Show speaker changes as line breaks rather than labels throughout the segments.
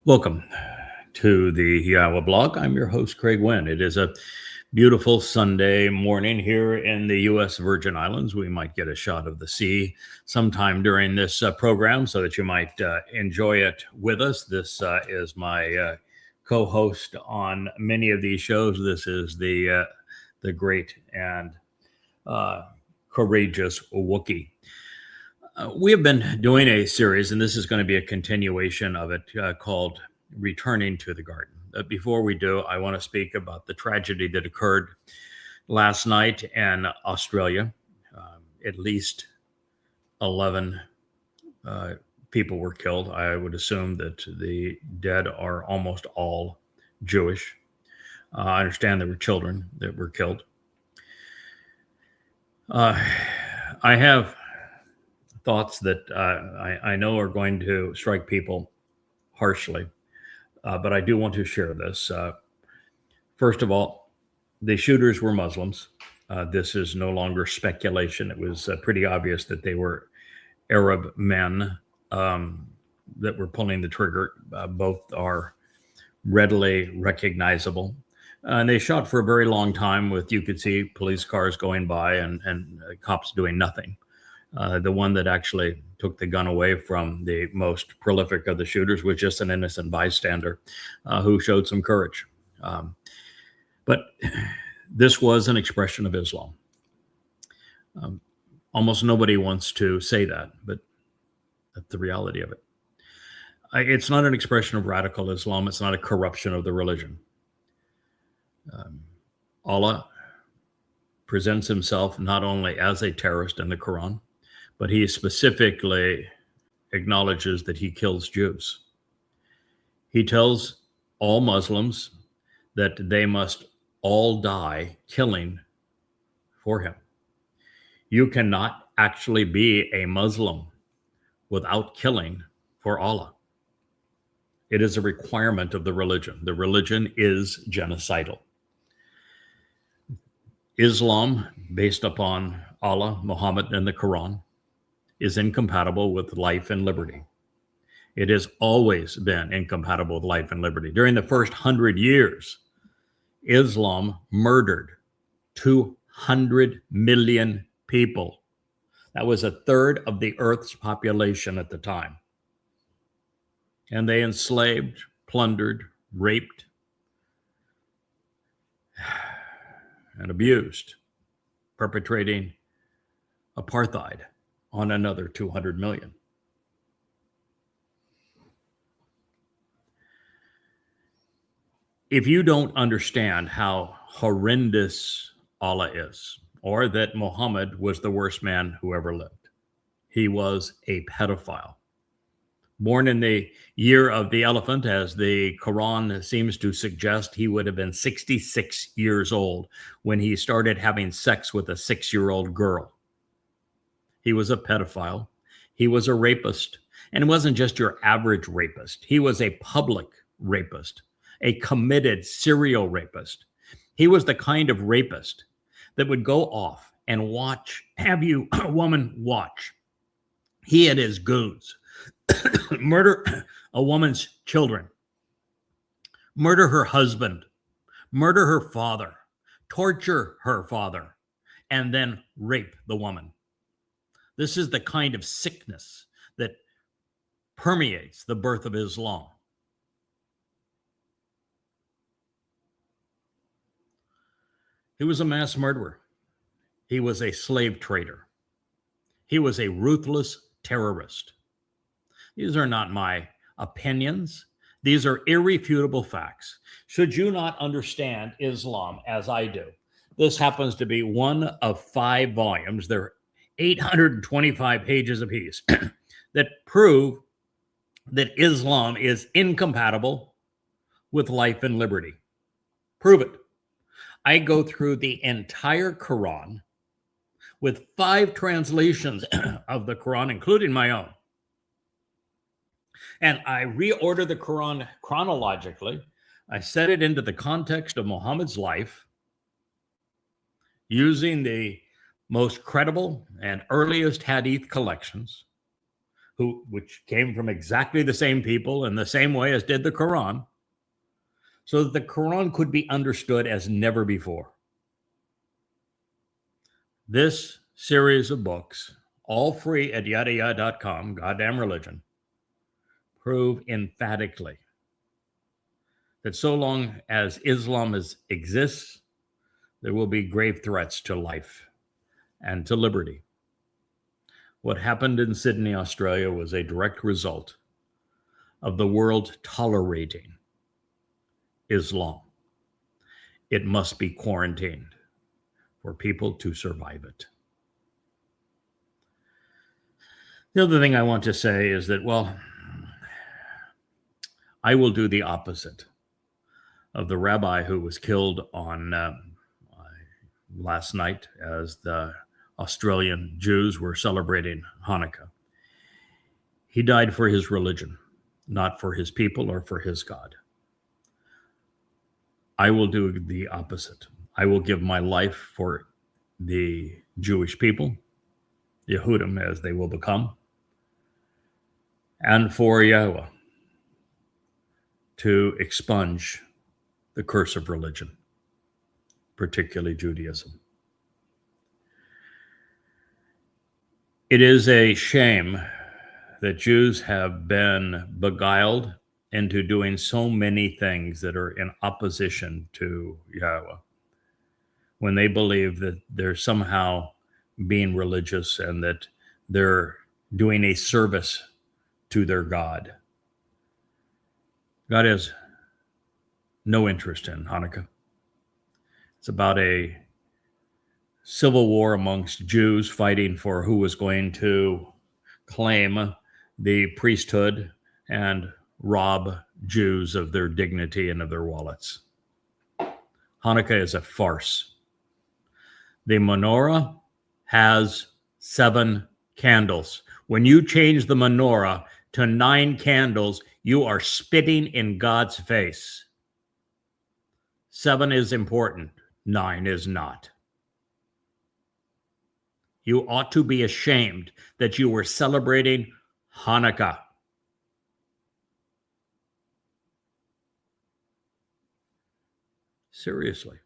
Welcome to the Yahweh blog. I'm your host, Craig Wynn. It is a beautiful Sunday morning here in the U.S. Virgin Islands. We might get a shot of the sea sometime during this program so that you might enjoy it with us. This is my co-host on many of these shows. This is the great and courageous Wookiee. We have been doing a series, and this is going to be a continuation of it, called Returning to the Garden. Before we do, I want to speak about the tragedy that occurred last night in Australia. At least 11 people were killed. I would assume that the dead are almost all Jewish. I understand there were children that were killed. I have thoughts that I know are going to strike people harshly, but I do want to share this. First of all, the shooters were Muslims. This is no longer speculation. It was pretty obvious that they were Arab men that were pulling the trigger. Both are readily recognizable. And they shot for a very long time you could see police cars going by and cops doing nothing. The one that actually took the gun away from the most prolific of the shooters was just an innocent bystander who showed some courage. But this was an expression of Islam. Almost nobody wants to say that, but that's the reality of it. It's not an expression of radical Islam. It's not a corruption of the religion. Allah presents himself not only as a terrorist in the Quran, but he specifically acknowledges that he kills Jews. He tells all Muslims that they must all die killing for him. You cannot actually be a Muslim without killing for Allah. It is a requirement of the religion. The religion is genocidal. Islam, based upon Allah, Muhammad, and the Quran, is incompatible with life and liberty. It has always been incompatible with life and liberty. During the first 100 years, Islam murdered 200 million people. That was a third of the earth's population at the time. And they enslaved, plundered, raped, and abused, perpetrating apartheid on another 200 million. If you don't understand how horrendous Allah is, or that Muhammad was the worst man who ever lived, he was a pedophile. Born in the year of the elephant, as the Quran seems to suggest, he would have been 66 years old when he started having sex with a 6-year-old girl. He was a pedophile. He was a rapist. And it wasn't just your average rapist. He was a public rapist, a committed serial rapist. He was the kind of rapist that would go off and have you, a woman, watch. He and his goons murder a woman's children, murder her husband, murder her father, torture her father, and then rape the woman. This is the kind of sickness that permeates the birth of Islam. He was a mass murderer. He was a slave trader. He was a ruthless terrorist. These are not my opinions. These are irrefutable facts. Should you not understand Islam as I do, this happens to be one of 5 volumes. They're 825 pages apiece that prove that Islam is incompatible with life and liberty. Prove it. I go through the entire Quran with 5 translations of the Quran, including my own. And I reorder the Quran chronologically. I set it into the context of Muhammad's life using the most credible and earliest hadith collections. which came from exactly the same people in the same way as did the Quran, so that the Quran could be understood as never before. This series of books, all free at yadayah.com, Goddamn Religion, prove emphatically that so long as Islam exists, there will be grave threats to life and to liberty. What happened in Sydney, Australia was a direct result of the world tolerating Islam. It must be quarantined for people to survive it. The other thing I want to say is that, well, I will do the opposite of the rabbi who was killed on last night as the Australian Jews were celebrating Hanukkah. He died for his religion, not for his people or for his God. I will do the opposite. I will give my life for the Jewish people, Yehudim as they will become, and for Yahweh to expunge the curse of religion, particularly Judaism. It is a shame that Jews have been beguiled into doing so many things that are in opposition to Yahweh, when they believe that they're somehow being religious and that they're doing a service to their God. God has no interest in Hanukkah. It's about a civil war amongst Jews fighting for who was going to claim the priesthood and rob Jews of their dignity and of their wallets. Hanukkah is a farce. The menorah has 7 candles. When you change the menorah to 9 candles, you are spitting in God's face. 7 is important, 9 is not. You ought to be ashamed that you were celebrating Hanukkah. Seriously.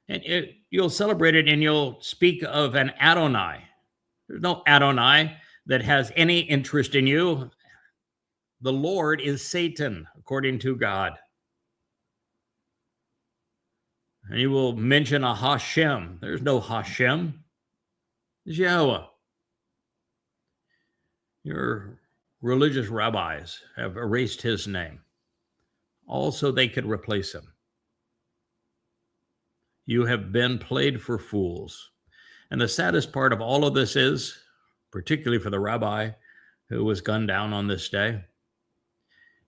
And you'll celebrate it and you'll speak of an Adonai. There's no Adonai that has any interest in you. The Lord is Satan, according to God. And you will mention a Hashem. There's no Hashem. It's Yahweh. Your religious rabbis have erased his name, also they could replace him. You have been played for fools. And the saddest part of all of this is, particularly for the rabbi who was gunned down on this day,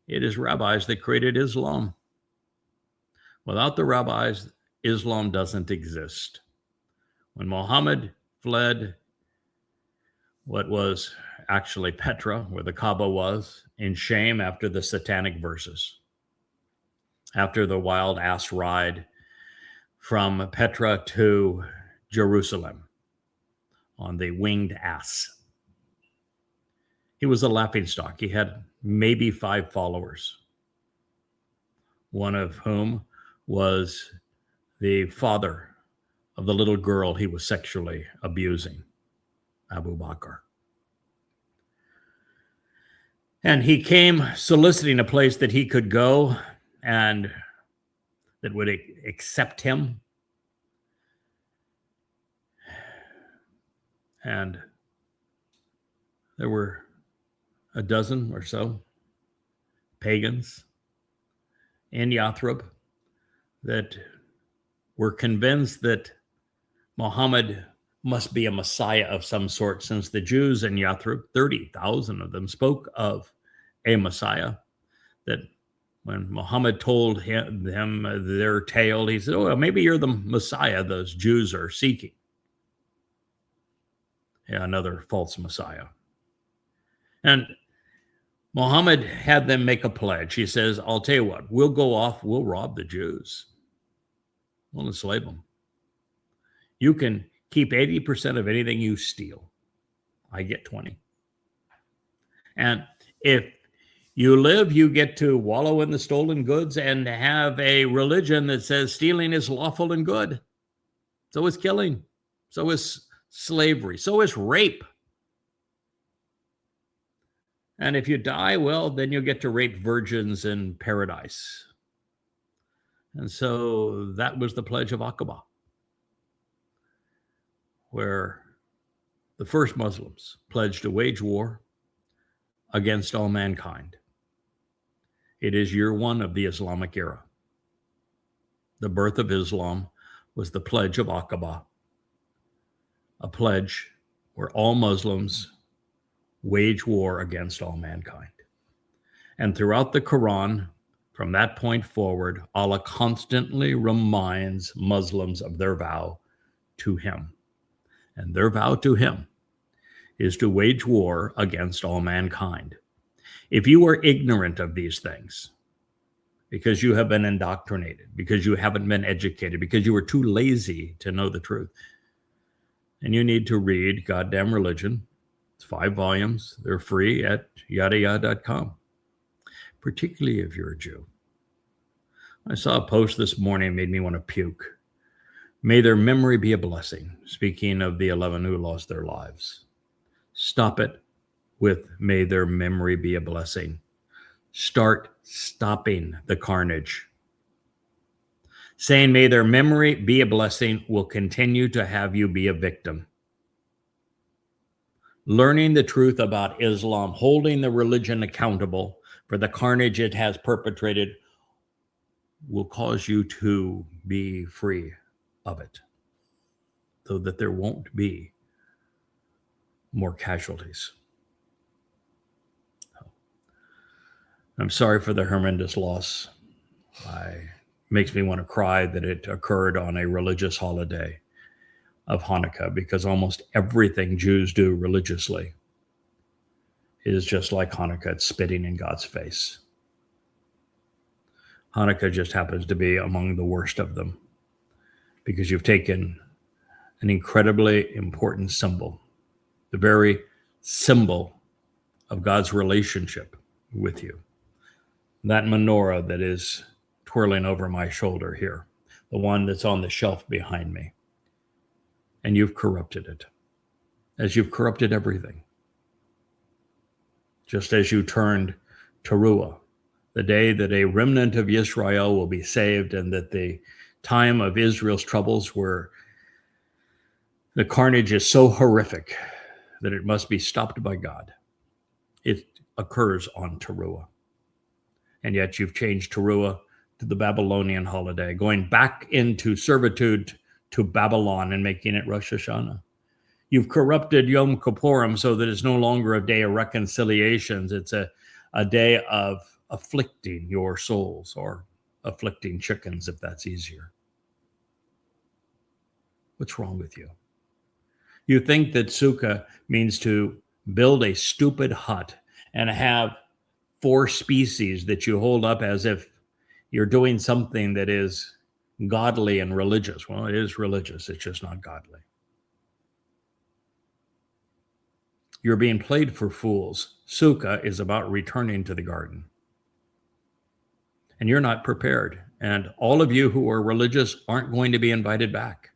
it is rabbis that created Islam. Without the rabbis, Islam doesn't exist. When Muhammad fled what was actually Petra, where the Kaaba was, in shame after the satanic verses, after the wild ass ride from Petra to Jerusalem on the winged ass. He was a laughingstock. He had maybe 5 followers, one of whom was the father of the little girl he was sexually abusing, Abu Bakr. And he came soliciting a place that he could go and that would accept him. And there were a dozen or so pagans in Yathrib that were convinced that Muhammad must be a Messiah of some sort, since the Jews in Yathrib, 30,000 of them, spoke of a Messiah. That when Muhammad told them their tale, he said, oh, well, maybe you're the Messiah those Jews are seeking. Yeah, another false Messiah. And Muhammad had them make a pledge. He says, I'll tell you what, we'll go off, we'll rob the Jews. We'll enslave them. You can keep 80% of anything you steal. I get 20. And if you live, you get to wallow in the stolen goods and have a religion that says stealing is lawful and good. So is killing. So is slavery. So is rape. And if you die, well, then you'll get to rape virgins in paradise. And so that was the Pledge of Aqaba, where the first Muslims pledged to wage war against all mankind. It is year one of the Islamic era. The birth of Islam was the Pledge of Aqaba, a pledge where all Muslims wage war against all mankind. And throughout the Quran, from that point forward, Allah constantly reminds Muslims of their vow to him. And their vow to him is to wage war against all mankind. If you are ignorant of these things, because you have been indoctrinated, because you haven't been educated, because you were too lazy to know the truth, and you need to read Goddamn Religion. It's 5 volumes. They're free at yadayah.com, particularly if you're a Jew. I saw a post this morning, made me want to puke. May their memory be a blessing. Speaking of the 11 who lost their lives. Stop it with may their memory be a blessing. Start stopping the carnage. Saying may their memory be a blessing will continue to have you be a victim. Learning the truth about Islam, holding the religion accountable for the carnage it has perpetrated, will cause you to be free of it, so that there won't be more casualties. I'm sorry for the horrendous loss. Makes me want to cry that it occurred on a religious holiday of Hanukkah, because almost everything Jews do religiously is just like Hanukkah. It's spitting in God's face. Hanukkah just happens to be among the worst of them, because you've taken an incredibly important symbol, the very symbol of God's relationship with you. That menorah that is twirling over my shoulder here, the one that's on the shelf behind me. And you've corrupted it, as you've corrupted everything. Just as you turned Teruah, the day that a remnant of Israel will be saved, and that the time of Israel's troubles where the carnage is so horrific that it must be stopped by God. It occurs on Teruah. And yet you've changed Teruah to the Babylonian holiday, going back into servitude to Babylon and making it Rosh Hashanah. You've corrupted Yom Kippurim so that it's no longer a day of reconciliations. It's a day of afflicting your souls, or afflicting chickens, if that's easier. What's wrong with you? You think that Sukkah means to build a stupid hut and have 4 species that you hold up as if you're doing something that is godly and religious. Well, it is religious. It's just not godly. You're being played for fools. Sukkah is about returning to the garden. And you're not prepared. And all of you who are religious aren't going to be invited back.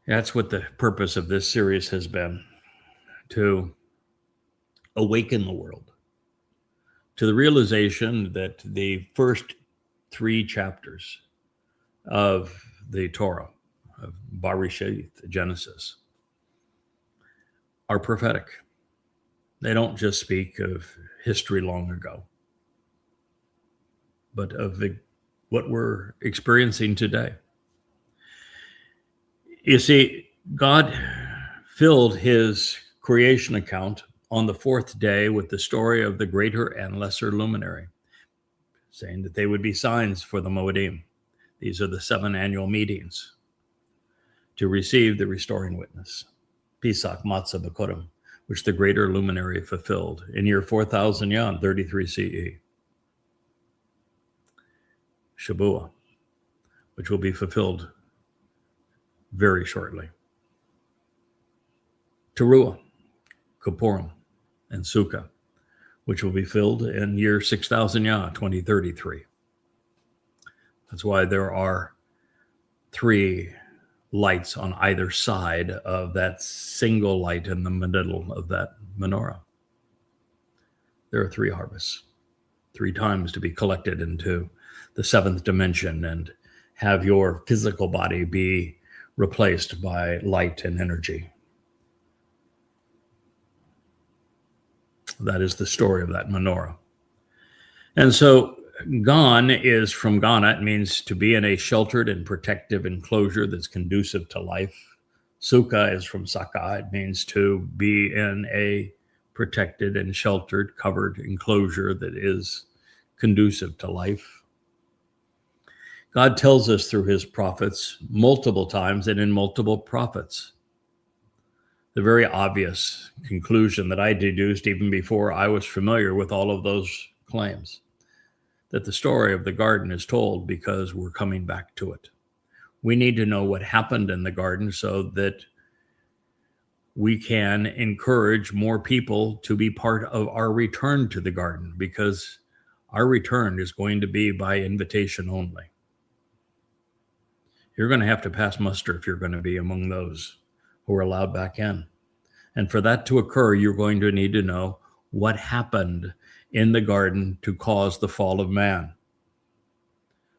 That's what the purpose of this series has been, to awaken the world to the realization that the first 3 chapters of the Torah, of Bereshith, Genesis, are prophetic. They don't just speak of history long ago, but of what we're experiencing today. You see, God filled his creation account on the 4th day with the story of the greater and lesser luminary, saying that they would be signs for the Moedim. These are the 7 annual meetings to receive the restoring witness, Pesach, Matzah, Bekurim, which the greater luminary fulfilled in year 4000 Yan, 33 CE. Shabuah, which will be fulfilled very shortly. Teruah, Kippurim, and Sukkah, which will be filled in year 6000 Yah, 2033. That's why there are 3 lights on either side of that single light in the middle of that menorah. There are 3 harvests, 3 times to be collected into the 7th dimension and have your physical body be replaced by light and energy. That is the story of that menorah. And so Gan is from Ghana. It means to be in a sheltered and protective enclosure that's conducive to life. Sukkah is from Saka. It means to be in a protected and sheltered, covered enclosure that is conducive to life. God tells us through his prophets multiple times and in multiple prophets. The very obvious conclusion that I deduced even before I was familiar with all of those claims, that the story of the garden is told because we're coming back to it. We need to know what happened in the garden so that we can encourage more people to be part of our return to the garden, because our return is going to be by invitation only. You're going to have to pass muster if you're going to be among those who are allowed back in. And for that to occur, you're going to need to know what happened in the garden to cause the fall of man.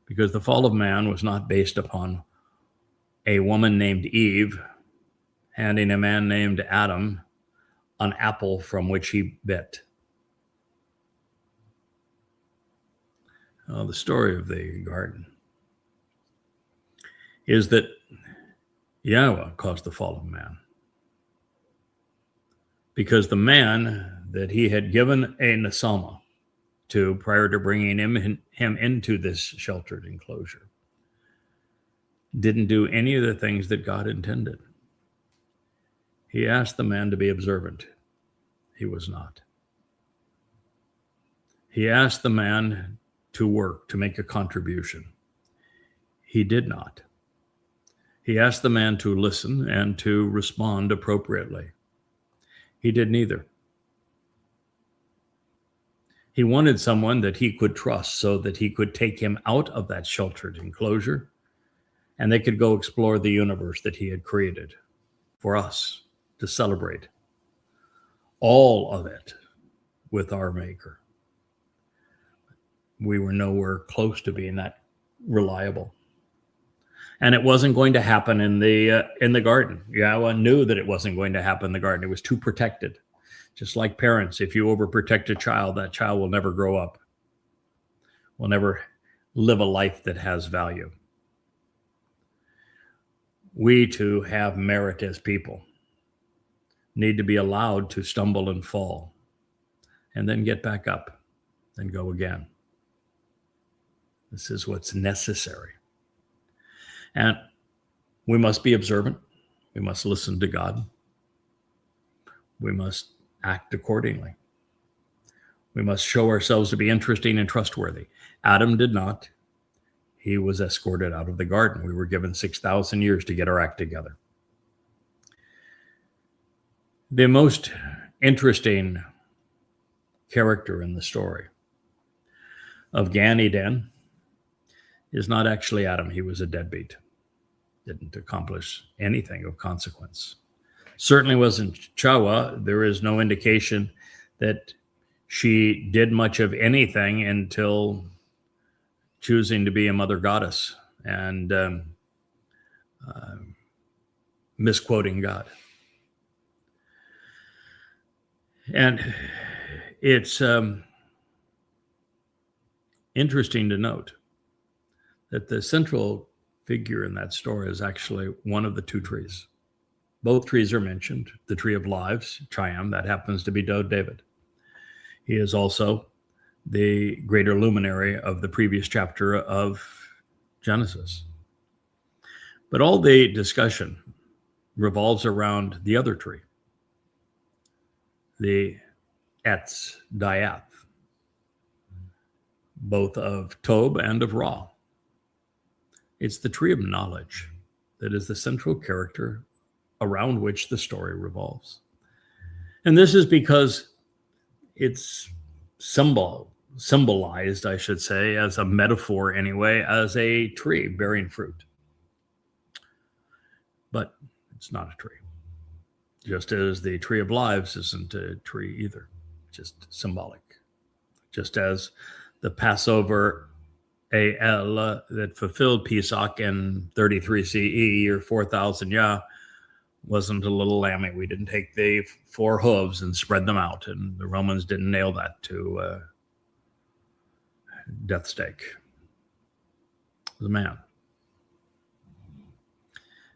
Because the fall of man was not based upon a woman named Eve handing a man named Adam an apple from which he bit. The story of the garden is that Yahweh caused the fall of man, because the man that he had given a nesama to prior to bringing him into this sheltered enclosure didn't do any of the things that God intended. He asked the man to be observant. He was not. He asked the man to work, to make a contribution. He did not. He asked the man to listen and to respond appropriately. He did neither. He wanted someone that he could trust so that he could take him out of that sheltered enclosure and they could go explore the universe that he had created for us to celebrate all of it with our Maker. We were nowhere close to being that reliable. And it wasn't going to happen in the garden. Yahweh knew that it wasn't going to happen in the garden. It was too protected. Just like parents, if you overprotect a child, that child will never grow up, will never live a life that has value. We, to have merit as people, need to be allowed to stumble and fall and then get back up and go again. This is what's necessary. And we must be observant. We must listen to God. We must act accordingly. We must show ourselves to be interesting and trustworthy. Adam did not. He was escorted out of the garden. We were given 6,000 years to get our act together. The most interesting character in the story of Gan Eden is not actually Adam. He was a deadbeat. Didn't accomplish anything of consequence. Certainly wasn't Chawa. There is no indication that she did much of anything until choosing to be a mother goddess and misquoting God. And it's interesting to note that the central figure in that story is actually one of the 2 trees. Both trees are mentioned. The tree of lives, Chayam, that happens to be David. He is also the greater luminary of the previous chapter of Genesis. But all the discussion revolves around the other tree, the Etz Dayath, both of Tob and of Ra. It's the tree of knowledge that is the central character around which the story revolves. And this is because it's symbolized, I should say, as a metaphor anyway, as a tree bearing fruit. But it's not a tree. Just as the tree of lives isn't a tree either, just symbolic. Just as the Passover AL that fulfilled Pesach in 33 CE or 4,000 Yah wasn't a little lammy. We didn't take the 4 hooves and spread them out, and the Romans didn't nail that to death stake. It was a man.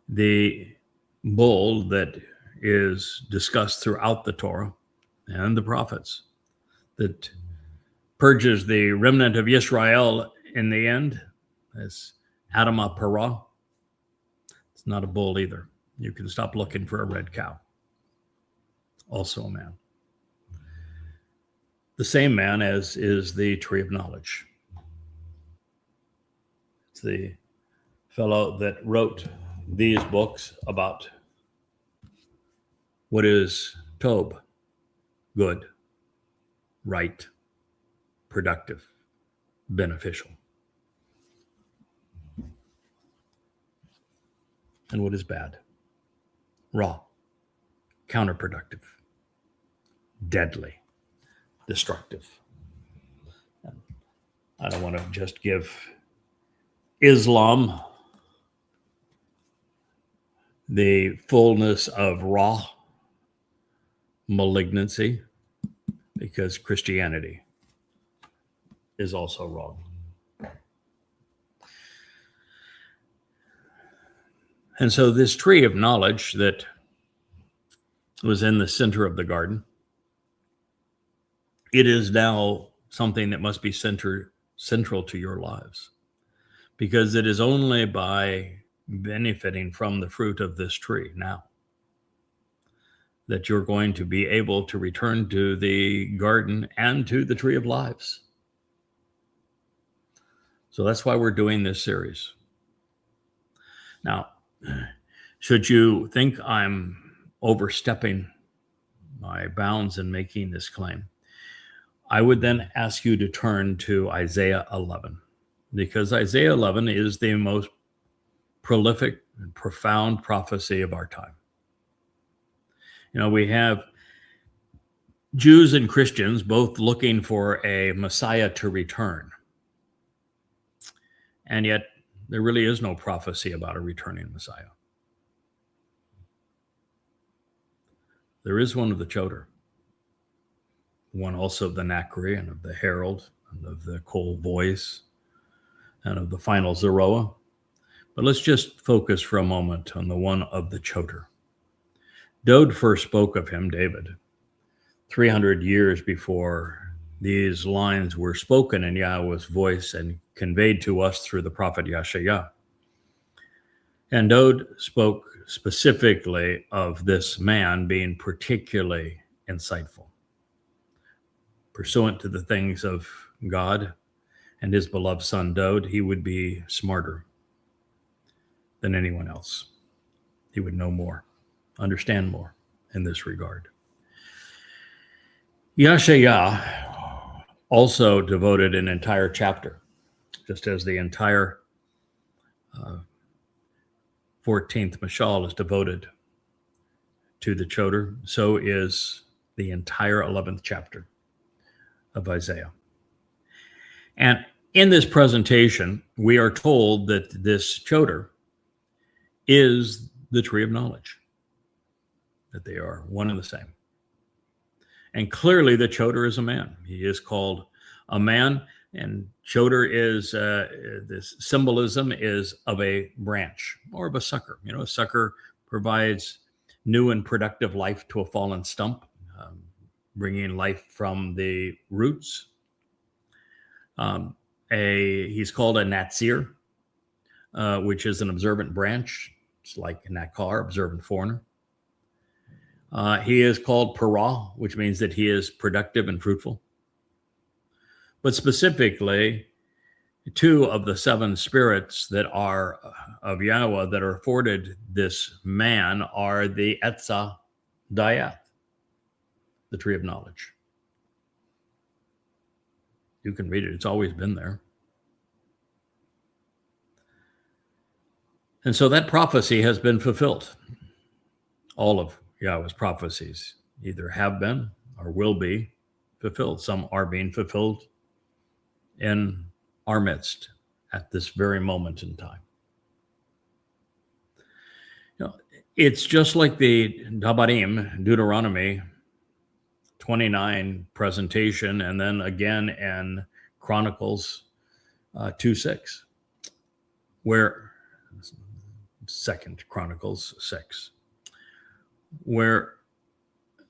The bull that is discussed throughout the Torah and the prophets that purges the remnant of Israel in the end as Adamah Parah. It's not a bull either. You can stop looking for a red cow. Also a man. The same man as is the tree of knowledge. It's the fellow that wrote these books about what is Tob, good, right, productive, beneficial. And what is bad, raw, counterproductive, deadly, destructive. And I don't want to just give Islam the fullness of raw malignancy, because Christianity is also wrong. And so this tree of knowledge that was in the center of the garden, it is now something that must be central to your lives, because it is only by benefiting from the fruit of this tree now that you're going to be able to return to the garden and to the tree of lives. So that's why we're doing this series. Now, should you think I'm overstepping my bounds in making this claim, I would then ask you to turn to Isaiah 11, because Isaiah 11 is the most prolific and profound prophecy of our time. You know, we have Jews and Christians both looking for a Messiah to return. And yet there really is no prophecy about a returning Messiah. There is one of the Choder, one also of the Nachri and of the Herald and of the Kol Voice and of the final Zeroah. But let's just focus for a moment on the one of the Choder. Dode first spoke of him, David, 300 years before these lines were spoken in Yahweh's voice and conveyed to us through the prophet Yeshayah. And Dode spoke specifically of this man being particularly insightful, pursuant to the things of God and his beloved son Dode. He would be smarter than anyone else. He would know more, understand more in this regard. Yeshayah also devoted an entire chapter, just as the entire 14th Mashal is devoted to the Choder, so is the entire 11th chapter of Isaiah. And in this presentation, we are told that this Choder is the tree of knowledge, that they are one and the same. And clearly the Choder is a man. He is called a man, and Choder is, this symbolism is of a branch or of a sucker. You know, a sucker provides new and productive life to a fallen stump, bringing life from the roots. He's called a Natsir, which is an observant branch. It's like a Nakar, observant foreigner. He is called Parah, which means that he is productive and fruitful. But specifically, 2 of the 7 spirits that are of Yahweh that are afforded this man are the Etzah Dayath. the tree of knowledge. You can read it. It's always been there. And so that prophecy has been fulfilled. All of Yahweh's prophecies either have been or will be fulfilled. Some are being fulfilled in our midst at this very moment in time. It's just like the Dabarim, Deuteronomy 29 presentation, and then again in Chronicles 2:6, where Second Chronicles 6, where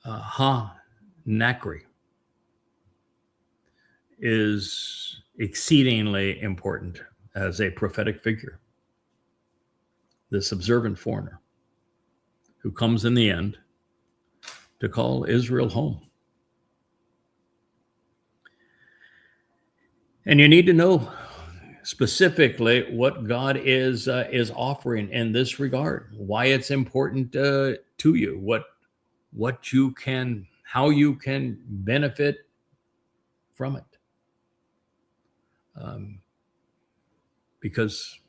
Ha-Nakri is exceedingly important as a prophetic figure. This observant foreigner who comes in the end to call Israel home. And you need to know specifically what God is offering in this regard, why it's important to you, how you can benefit from it. Because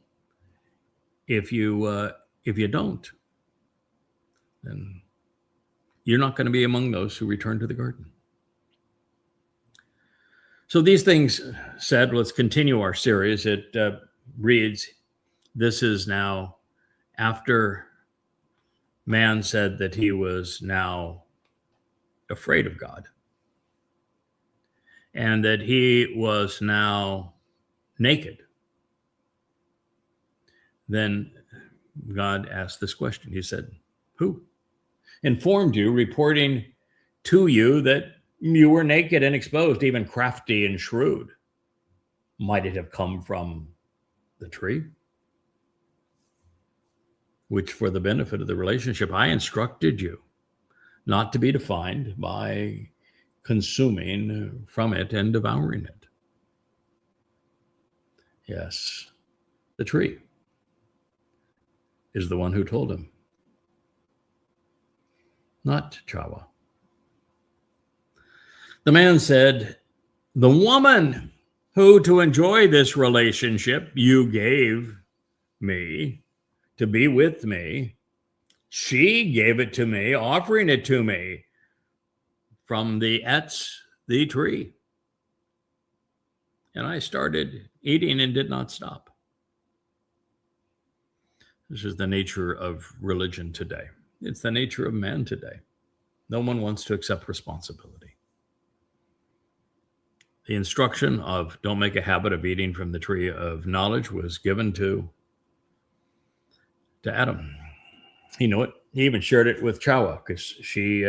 if you don't, then you're not going to be among those who return to the garden. So these things said, let's continue our series. It reads, this is now after man said that he was now afraid of God and that he was now naked. Then God asked this question. He said, who informed you, reporting to you that you were naked and exposed, even crafty and shrewd? Might it have come from the tree? Which, for the benefit of the relationship, I instructed you not to be defined by consuming from it and devouring it. Yes, the tree is the one who told him, not Chava. The man said, the woman who, to enjoy this relationship, you gave me to be with me, she gave it to me, offering it to me from the Etz, the tree. And I started eating and did not stop. This is the nature of religion today. It's the nature of man today. No one wants to accept responsibility. The instruction of don't make a habit of eating from the tree of knowledge was given to Adam. He knew it. He even shared it with Chawa because she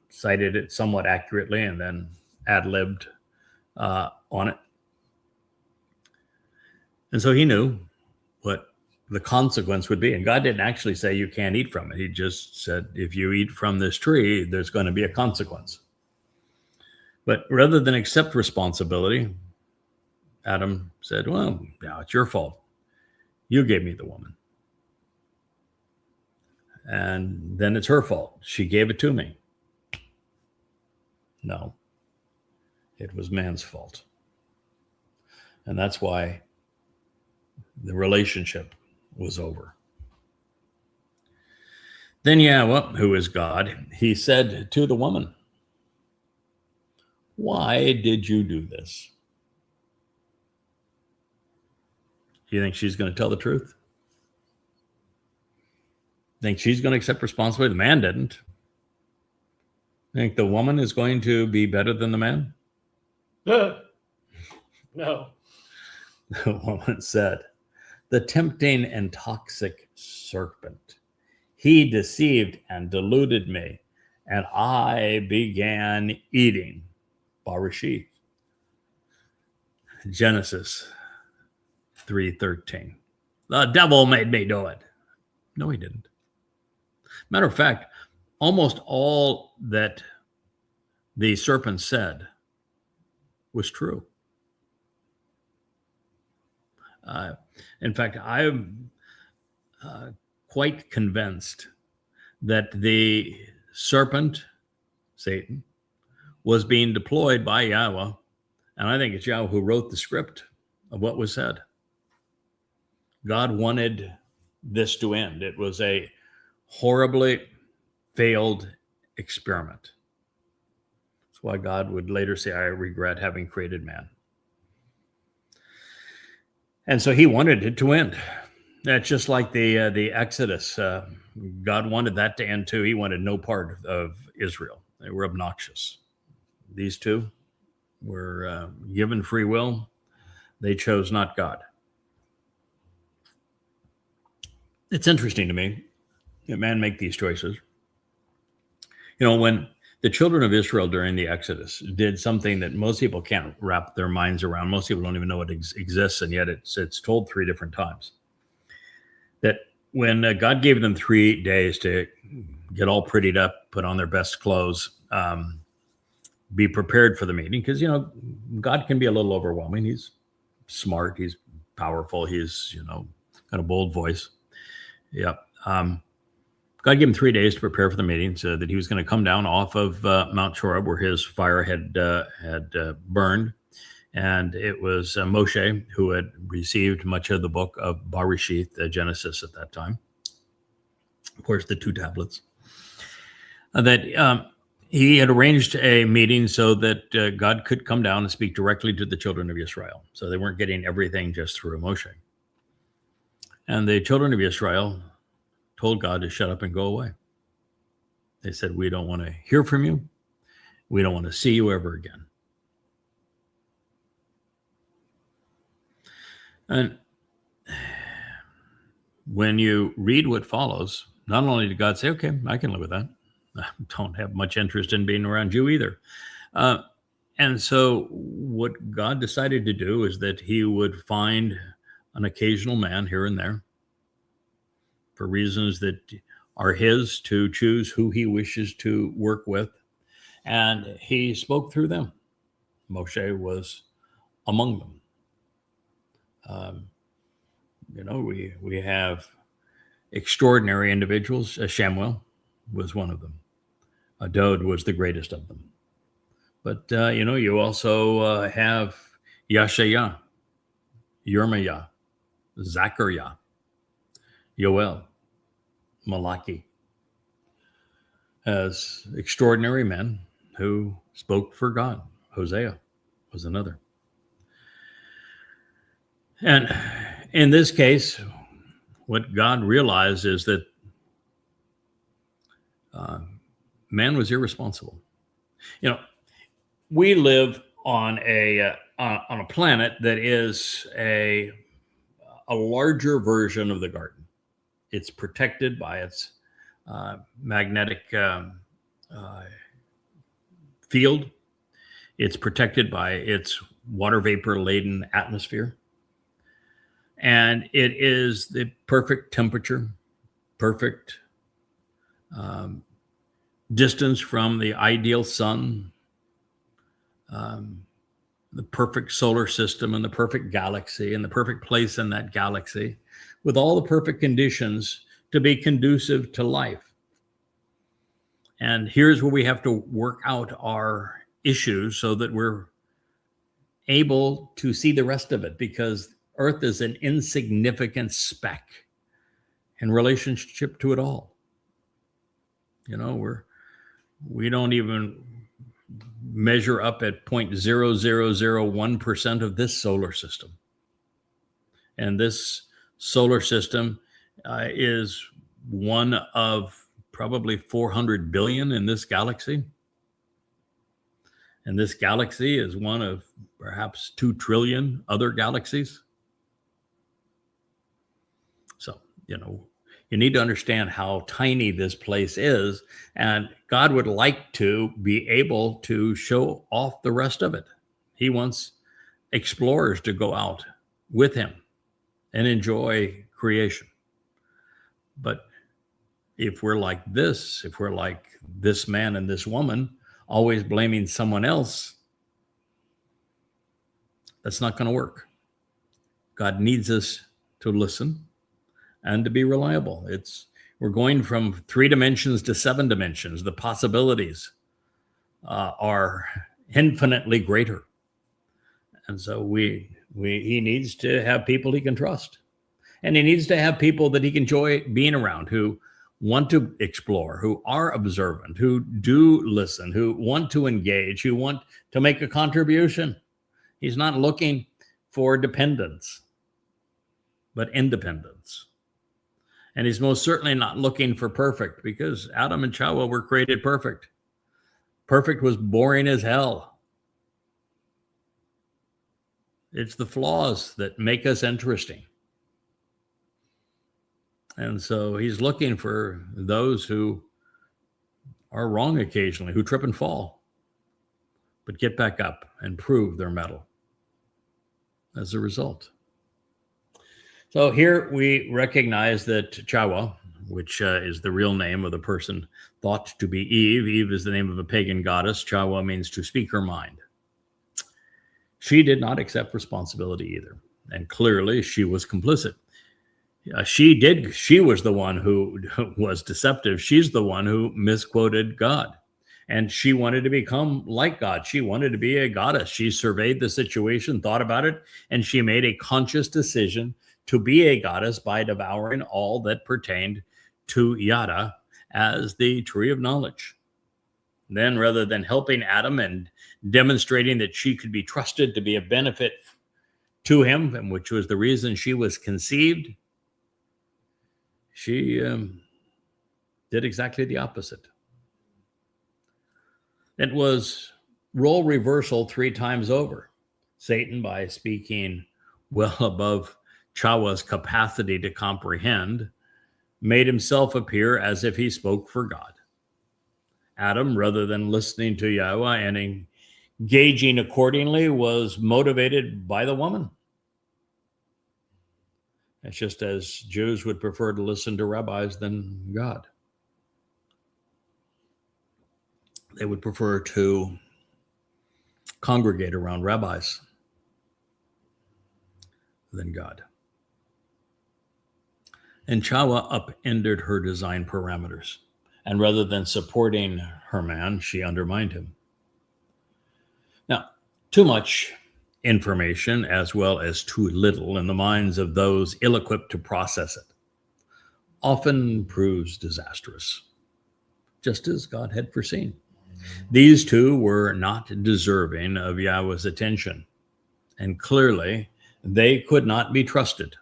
cited it somewhat accurately and then ad-libbed on it. And so he knew what the consequence would be. And God didn't actually say you can't eat from it. He just said, if you eat from this tree, there's going to be a consequence. But rather than accept responsibility, Adam said, well, now it's your fault. You gave me the woman. And then it's her fault. She gave it to me. No, it was man's fault. And that's why the relationship was over. Then Yahweh, who is God, he said to the woman, why did you do this? Do you think she's going to tell the truth? Think she's going to accept responsibility? The man didn't. Think the woman is going to be better than the man?
No.
The woman said, the tempting and toxic serpent, he deceived and deluded me, and I began eating. Barashith. Genesis 3:13. The devil made me do it. No, he didn't. Matter of fact, almost all that the serpent said was true. In fact, I'm quite convinced that the serpent, Satan, was being deployed by Yahweh. And I think it's Yahweh who wrote the script of what was said. God wanted this to end. It was a horribly failed experiment. That's why God would later say, I regret having created man. And so he wanted it to end. That's just like the Exodus. God wanted that to end too. He wanted no part of Israel. They were obnoxious. These two were given free will. They chose not God. It's interesting to me that man make these choices. When the children of Israel during the Exodus did something that most people can't wrap their minds around. Most people don't even know it exists, and yet it's told 3 different times. That when God gave them 3 days to get all prettied up, put on their best clothes, be prepared for the meeting, because, God can be a little overwhelming. He's smart, he's powerful, he's, got a bold voice. Yep. God gave him 3 days to prepare for the meeting, so that he was going to come down off of Mount Choreb, where his fire had burned. And it was Moshe who had received much of the book of Bereshith, Genesis at that time. Of course, the 2 tablets. That he had arranged a meeting so that God could come down and speak directly to the children of Israel. So they weren't getting everything just through Moshe. And the children of Israel told God to shut up and go away. They said, we don't want to hear from you. We don't want to see you ever again. And when you read what follows, not only did God say, okay, I can live with that. I don't have much interest in being around you either. And so what God decided to do is that he would find an occasional man here and there, for reasons that are his, to choose who he wishes to work with. And he spoke through them. Moshe was among them. We have extraordinary individuals. Shemuel was one of them. Dode was the greatest of them. But, you also have Yashaya, Yirmiah, Zachariah, Yoel, Malachi, as extraordinary men who spoke for God. Hosea was another. And in this case, what God realized is that man was irresponsible. We live on a planet that is a larger version of the garden. It's protected by its magnetic field. It's protected by its water vapor laden atmosphere. And it is the perfect temperature, perfect distance from the ideal sun, the perfect solar system and the perfect galaxy and the perfect place in that galaxy, with all the perfect conditions to be conducive to life. And here's where we have to work out our issues so that we're able to see the rest of it, because Earth is an insignificant speck in relationship to it all. We don't even measure up at 0.0001% of this solar system. And this solar system is one of probably 400 billion in this galaxy. And this galaxy is one of perhaps 2 trillion other galaxies. So, you need to understand how tiny this place is, and God would like to be able to show off the rest of it. He wants explorers to go out with him and enjoy creation. But if we're like this man and this woman, always blaming someone else, that's not going to work. God needs us to listen and to be reliable. We're going from 3 dimensions to 7 dimensions, the possibilities are infinitely greater. And so he needs to have people he can trust. And he needs to have people that he can enjoy being around, who want to explore, who are observant, who do listen, who want to engage, who want to make a contribution. He's not looking for dependence, but independence. And he's most certainly not looking for perfect, because Adam and Chava were created perfect. Perfect was boring as hell. It's the flaws that make us interesting. And so he's looking for those who are wrong occasionally, who trip and fall, but get back up and prove their mettle as a result. So here we recognize that Chava, which is the real name of the person thought to be Eve. Eve is the name of a pagan goddess. Chava means to speak her mind. She did not accept responsibility either. And clearly she was complicit. She was the one who was deceptive. She's the one who misquoted God. And she wanted to become like God. She wanted to be a goddess. She surveyed the situation, thought about it, and she made a conscious decision to be a goddess by devouring all that pertained to Yada as the tree of knowledge. Then, rather than helping Adam and demonstrating that she could be trusted to be of benefit to him, and which was the reason she was conceived, she did exactly the opposite. It was role reversal 3 times over. Satan, by speaking well above Chava's capacity to comprehend, made himself appear as if he spoke for God. Adam, rather than listening to Yahweh and engaging accordingly, was motivated by the woman. It's just as Jews would prefer to listen to rabbis than God. They would prefer to congregate around rabbis than God. And Chava upended her design parameters. And rather than supporting her man, she undermined him. Now, too much information, as well as too little, in the minds of those ill-equipped to process it, often proves disastrous, just as God had foreseen. These two were not deserving of Yahweh's attention, and clearly they could not be trusted.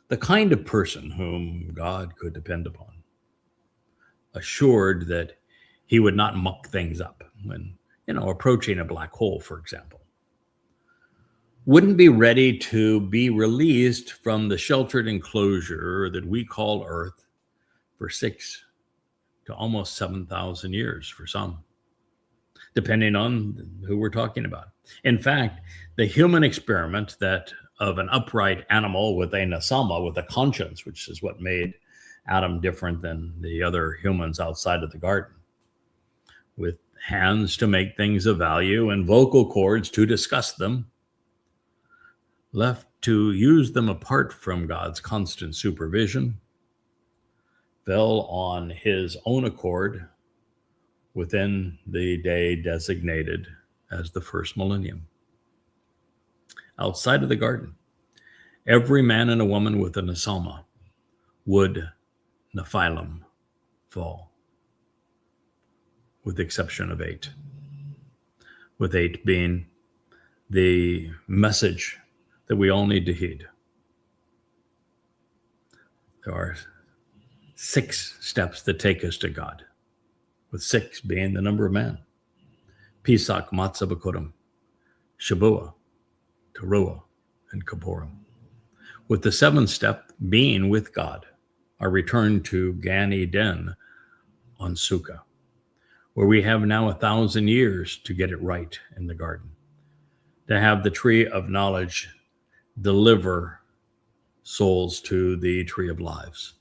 The kind of person whom God could depend upon, assured that he would not muck things up when, approaching a black hole, for example, wouldn't be ready to be released from the sheltered enclosure that we call Earth for 6 to almost 7,000 years for some, depending on who we're talking about. In fact, the human experiment that of an upright animal with a nasama, with a conscience, which is what made Adam different than the other humans outside of the garden, with hands to make things of value and vocal cords to discuss them, left to use them apart from God's constant supervision, fell on his own accord within the day designated as the first millennium. Outside of the garden, every man and a woman with a nasama would Nephilim fall, with the exception of 8, with 8 being the message that we all need to heed. There are 6 steps that take us to God, with 6 being the number of man. Pesach, Matzah, Bikurim, Shavua, Teruah, and Kippurim. With the 7th step being with God, our return to Gan Eden on Sukkah, where we have now 1,000 years to get it right in the garden, to have the tree of knowledge deliver souls to the tree of lives,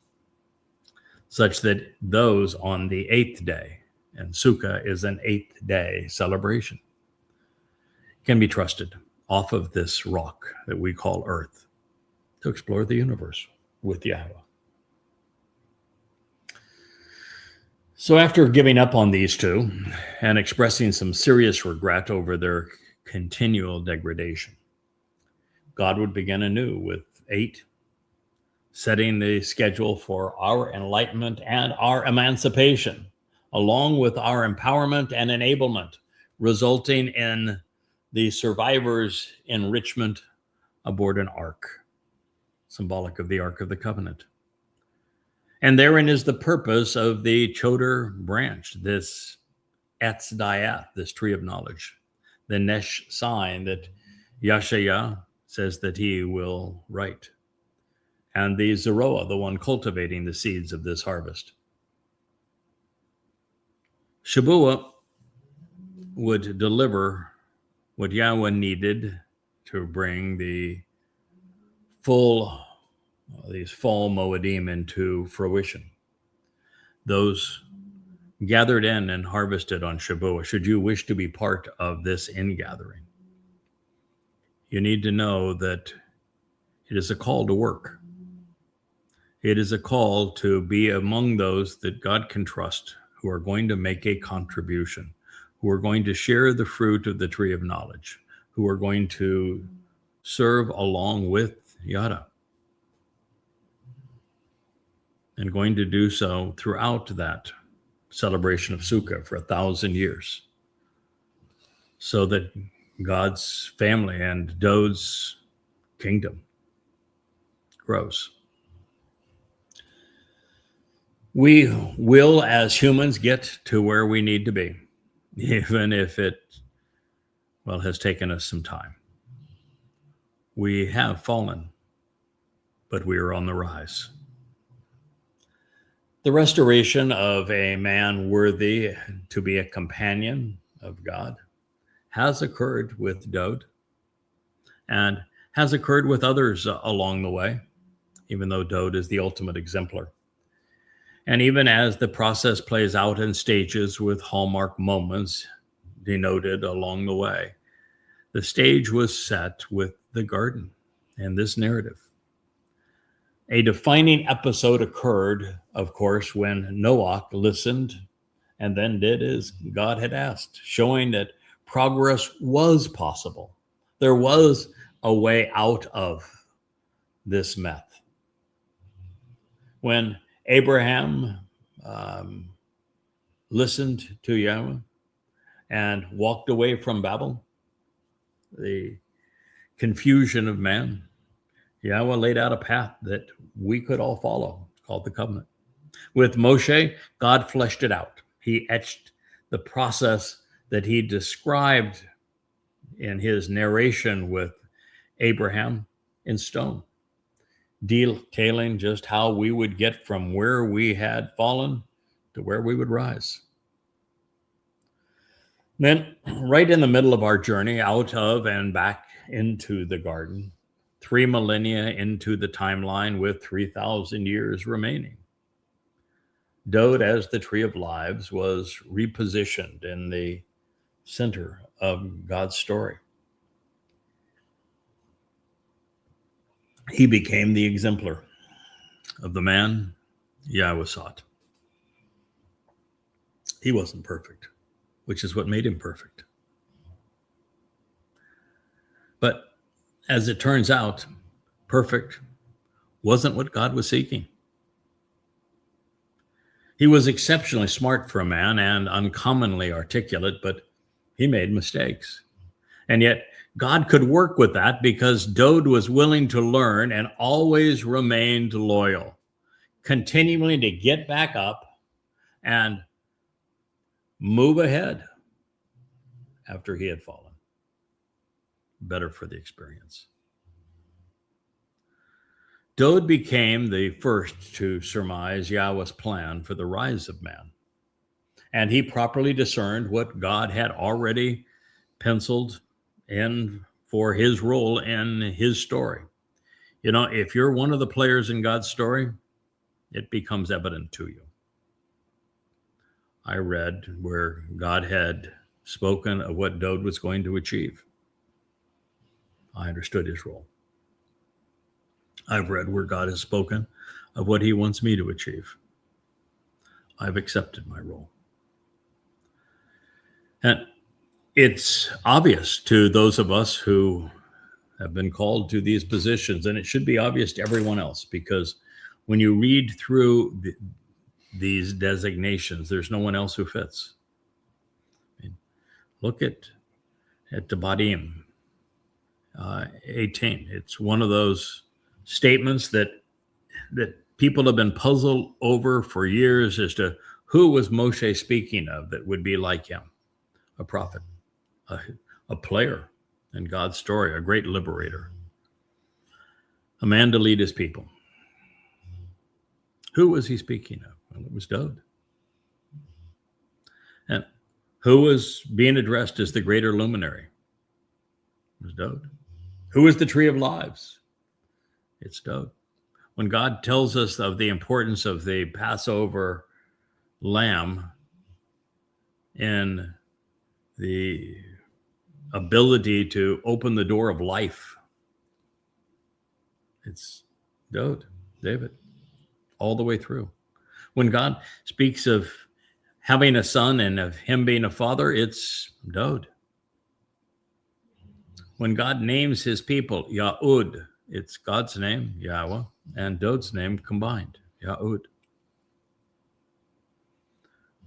such that those on the 8th day, and Sukkah is an 8th day celebration, can be trusted off of this rock that we call Earth to explore the universe with Yahweh. So after giving up on these two and expressing some serious regret over their continual degradation, God would begin anew with 8, setting the schedule for our enlightenment and our emancipation, along with our empowerment and enablement, resulting in the survivors' enrichment aboard an ark, symbolic of the Ark of the Covenant. And therein is the purpose of the Choder branch, this Etz Dayat, this tree of knowledge, the Nesh sign that Yashaya says that he will write, and the Zeroah, the one cultivating the seeds of this harvest. Shabuah would deliver what Yahweh needed to bring these fall Moedim into fruition. Those gathered in and harvested on Shabuah, should you wish to be part of this ingathering, you need to know that it is a call to work. It is a call to be among those that God can trust, who are going to make a contribution, who are going to share the fruit of the tree of knowledge, who are going to serve along with Yada, and going to do so throughout that celebration of Sukkah for 1,000 years, so that God's family and Dod's kingdom grows. We will, as humans, get to where we need to be, even if it, has taken us some time. We have fallen, but we are on the rise. The restoration of a man worthy to be a companion of God has occurred with Dod and has occurred with others along the way, even though Dod is the ultimate exemplar. And even as the process plays out in stages with hallmark moments denoted along the way, the stage was set with the garden and this narrative. A defining episode occurred, of course, when Noach listened and then did as God had asked, showing that progress was possible. There was a way out of this mess. When Abraham listened to Yahweh and walked away from Babel, the confusion of man, Yahweh laid out a path that we could all follow, called the covenant. With Moshe, God fleshed it out. He etched the process that he described in his narration with Abraham in stone, detailing just how we would get from where we had fallen to where we would rise. Then, right in the middle of our journey out of and back into the garden, 3 millennia into the timeline with 3,000 years remaining, Dod, as the tree of lives, was repositioned in the center of God's story. He became the exemplar of the man Yahweh sought. He wasn't perfect, which is what made him perfect. But as it turns out, perfect wasn't what God was seeking. He was exceptionally smart for a man and uncommonly articulate, but he made mistakes. And yet God could work with that because Dod was willing to learn and always remained loyal, continuing to get back up and move ahead after he had fallen. Better for the experience. Dod became the first to surmise Yahweh's plan for the rise of man. And he properly discerned what God had already penciled in for his role in his story. You know, if you're one of the players in God's story, it becomes evident to you. I read where God had spoken of what Dod was going to achieve. I understood his role. I've read where God has spoken of what he wants me to achieve. I've accepted my role. And it's obvious to those of us who have been called to these positions, and it should be obvious to everyone else, because when you read through these designations, there's no one else who fits. I mean, look at Devarim 18. It's one of those statements that people have been puzzled over for years as to who was Moshe speaking of that would be like him, a prophet, a player in God's story, a great liberator, a man to lead his people. Who was he speaking of? Well, it was Dod. And who was being addressed as the greater luminary? It was Dod. Who is the tree of lives? It's Dod. When God tells us of the importance of the Passover lamb and the ability to open the door of life, it's Dod, David, all the way through. When God speaks of having a son and of him being a father, it's Dod. When God names his people Yahud, it's God's name, Yahweh, and Dod's name combined, Yahud.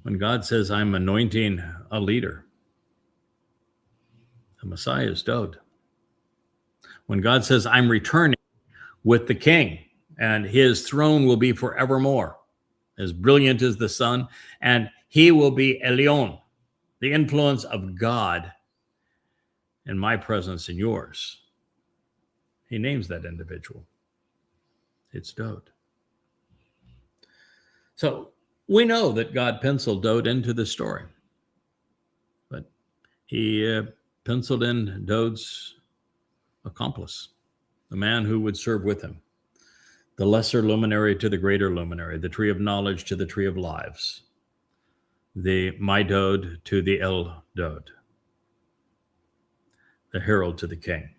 When God says, I'm anointing a leader, the Messiah is Dod. When God says, I'm returning with the king, and his throne will be forevermore, as brilliant as the sun, and he will be Elyon, the influence of God in my presence and yours. He names that individual. It's Dod. So we know that God penciled Dod into the story, but he penciled in Dod's accomplice, the man who would serve with him, the lesser luminary to the greater luminary, the tree of knowledge to the tree of lives, the my Dod to the El Dod, the herald to the king.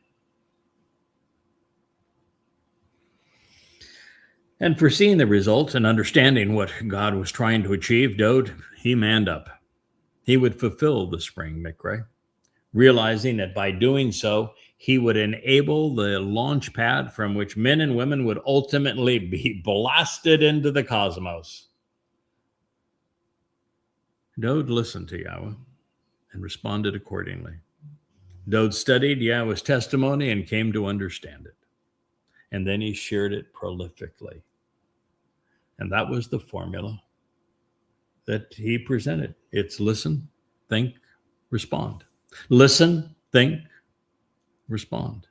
And foreseeing the results and understanding what God was trying to achieve, Dod, he manned up. He would fulfill the spring Mikre, realizing that by doing so, he would enable the launch pad from which men and women would ultimately be blasted into the cosmos. Dod listened to Yahweh and responded accordingly. Dod studied Yahweh's testimony and came to understand it. And then he shared it prolifically. And that was the formula that he presented. It's listen, think, respond. Listen, think, respond.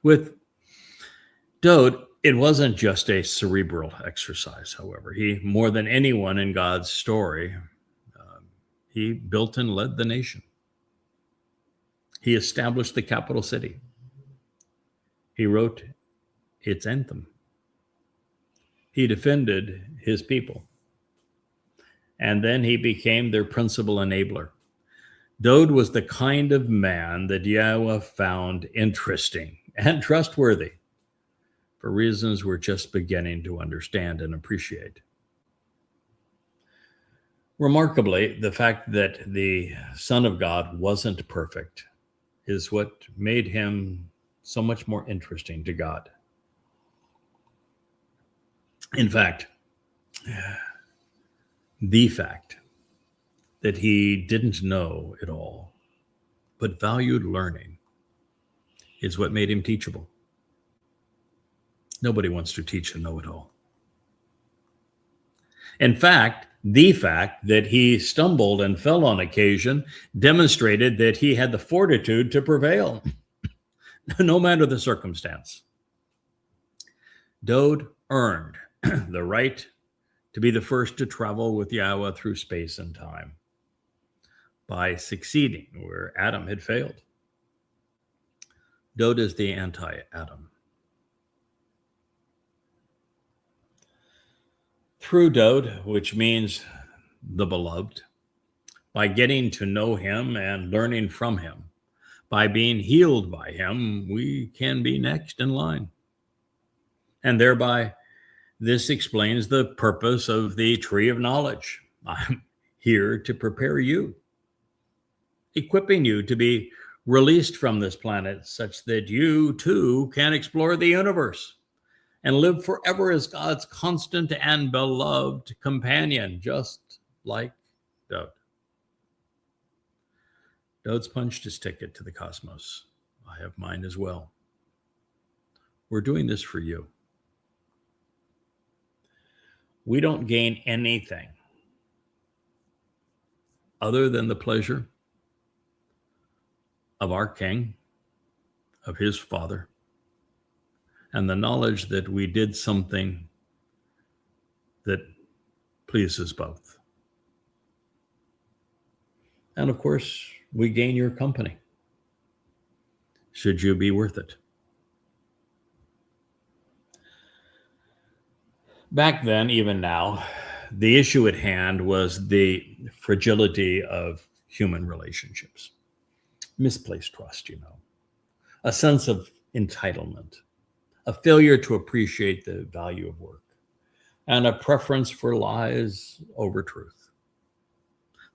With Dod, it wasn't just a cerebral exercise, however. He, more than anyone in God's story, he built and led the nation. He established the capital city. He wrote its anthem. He defended his people. And then he became their principal enabler. Dod was the kind of man that Yahweh found interesting and trustworthy for reasons we're just beginning to understand and appreciate. Remarkably, the fact that the Son of God wasn't perfect is what made him so much more interesting to God. In fact, the fact that he didn't know it all, but valued learning, is what made him teachable. Nobody wants to teach a know-it-all. In fact, the fact that he stumbled and fell on occasion demonstrated that he had the fortitude to prevail, no matter the circumstance. Dod earned the right to be the first to travel with Yahweh through space and time by succeeding where Adam had failed. Dod is the anti-Adam. Through Dod, which means the beloved, by getting to know him and learning from him, by being healed by him, we can be next in line, and thereby This explains the purpose of the tree of knowledge. I'm here to prepare you, equipping you to be released from this planet such that you too can explore the universe and live forever as God's constant and beloved companion, just like Dowd. Dowd's punched his ticket to the cosmos. I have mine as well. We're doing this for you. We don't gain anything other than the pleasure of our King, of his Father, and the knowledge that we did something that pleases both. And of course, we gain your company, should you be worth it. Back then, even now, the issue at hand was the fragility of human relationships. Misplaced trust, a sense of entitlement, a failure to appreciate the value of work, and a preference for lies over truth.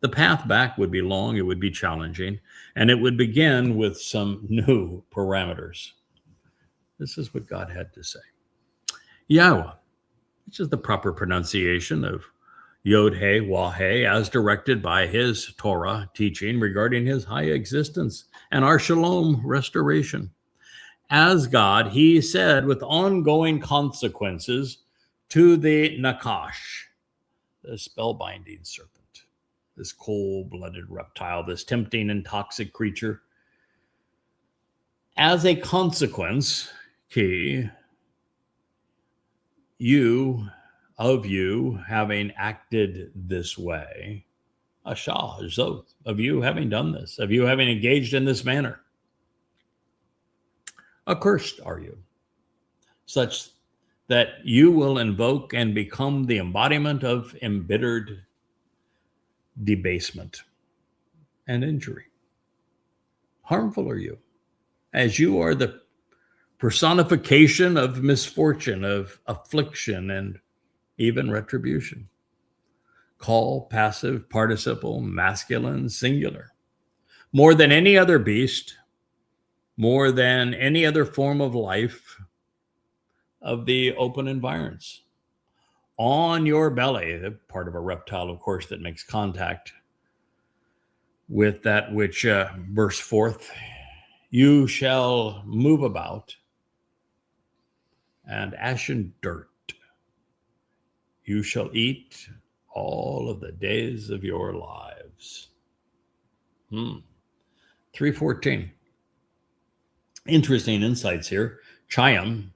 The path back would be long, it would be challenging, and it would begin with some new parameters. This is what God had to say. Yahweh, which is the proper pronunciation of Yod-He, Wah-He, as directed by his Torah teaching regarding his high existence and our shalom restoration. As God, he said with ongoing consequences to the Nakash, the spellbinding serpent, this cold-blooded reptile, this tempting and toxic creature. As a consequence, you having acted this way, Ashah, Zoth, of you having done this, of you having engaged in this manner, accursed are you, such that you will invoke and become the embodiment of embittered debasement and injury. Harmful are you, as you are the personification of misfortune, of affliction, and even retribution. Call, passive, participle, masculine, singular. More than any other beast, more than any other form of life of the open environs. On your belly, the part of a reptile, of course, that makes contact with that which bursts forth, you shall move about, and ashen dirt you shall eat all of the days of your lives. 3:14. Interesting insights here. Chaim,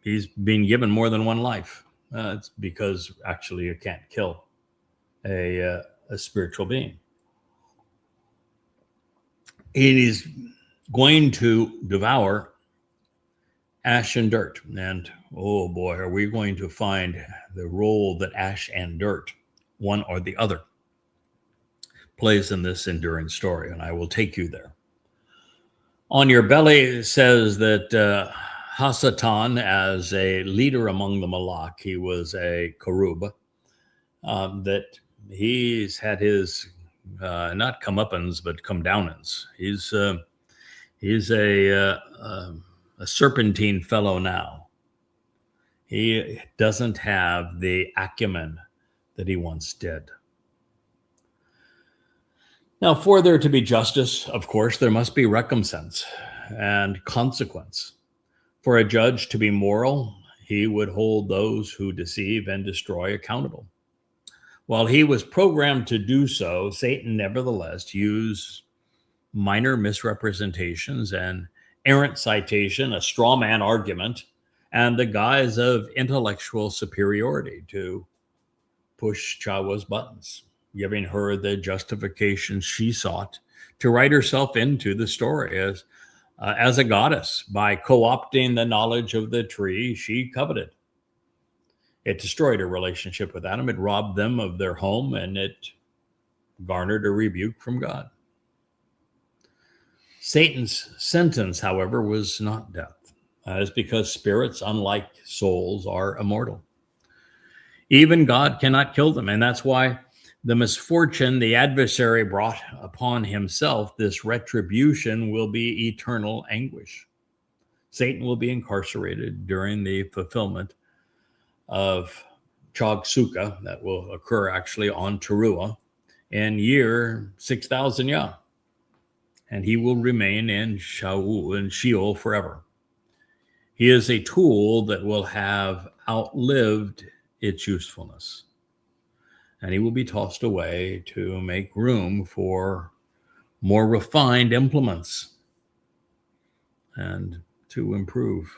he's being given more than one life. It's because actually you can't kill a spiritual being. It is going to devour ash and dirt. And oh boy, are we going to find the role that ash and dirt, one or the other, plays in this enduring story. And I will take you there. On your belly, it says that Hasatan, as a leader among the Malak, he was a Karub, that he's had his not comeuppance, but come downins. He's a serpentine fellow now. He doesn't have the acumen that he once did. Now, for there to be justice, of course, there must be recompense and consequence. For a judge to be moral, he would hold those who deceive and destroy accountable. While he was programmed to do so, Satan nevertheless used minor misrepresentations and errant citation, a straw man argument, and the guise of intellectual superiority to push Chawa's buttons, giving her the justification she sought to write herself into the story as a goddess by co-opting the knowledge of the tree she coveted. It destroyed her relationship with Adam. It robbed them of their home, and it garnered a rebuke from God. Satan's sentence, however, was not death. That is because spirits, unlike souls, are immortal. Even God cannot kill them. And that's why the misfortune the adversary brought upon himself, this retribution, will be eternal anguish. Satan will be incarcerated during the fulfillment of Chag Sukkah, that will occur actually on Teruah, in year 6,000 Yah. And he will remain in Sheol forever. He is a tool that will have outlived its usefulness. And he will be tossed away to make room for more refined implements and to improve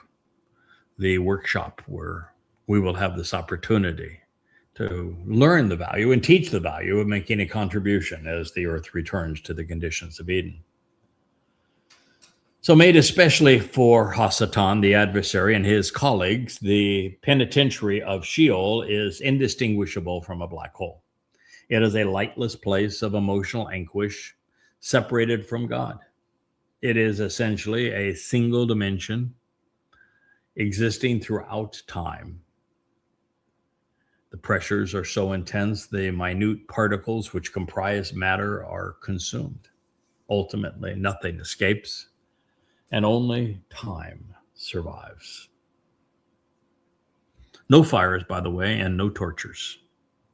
the workshop where we will have this opportunity to learn the value and teach the value of making a contribution as the earth returns to the conditions of Eden. So made especially for Hasatan, the adversary, and his colleagues, the penitentiary of Sheol is indistinguishable from a black hole. It is a lightless place of emotional anguish, separated from God. It is essentially a single dimension existing throughout time. The pressures are so intense, the minute particles which comprise matter are consumed. Ultimately, nothing escapes, and only time survives. No fires, by the way, and no tortures,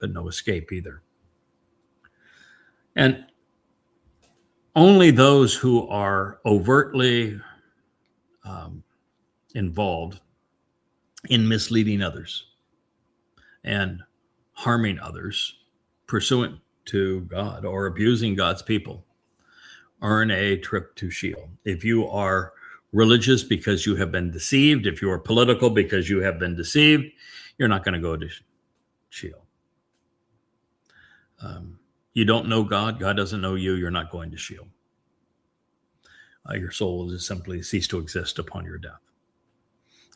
but no escape either. And only those who are overtly involved in misleading others and harming others pursuant to God or abusing God's people earn a trip to Sheol. If you are religious because you have been deceived, if you are political because you have been deceived, you're not going to go to Sheol. You don't know God, God doesn't know you, you're not going to Sheol. Your soul will just simply cease to exist upon your death.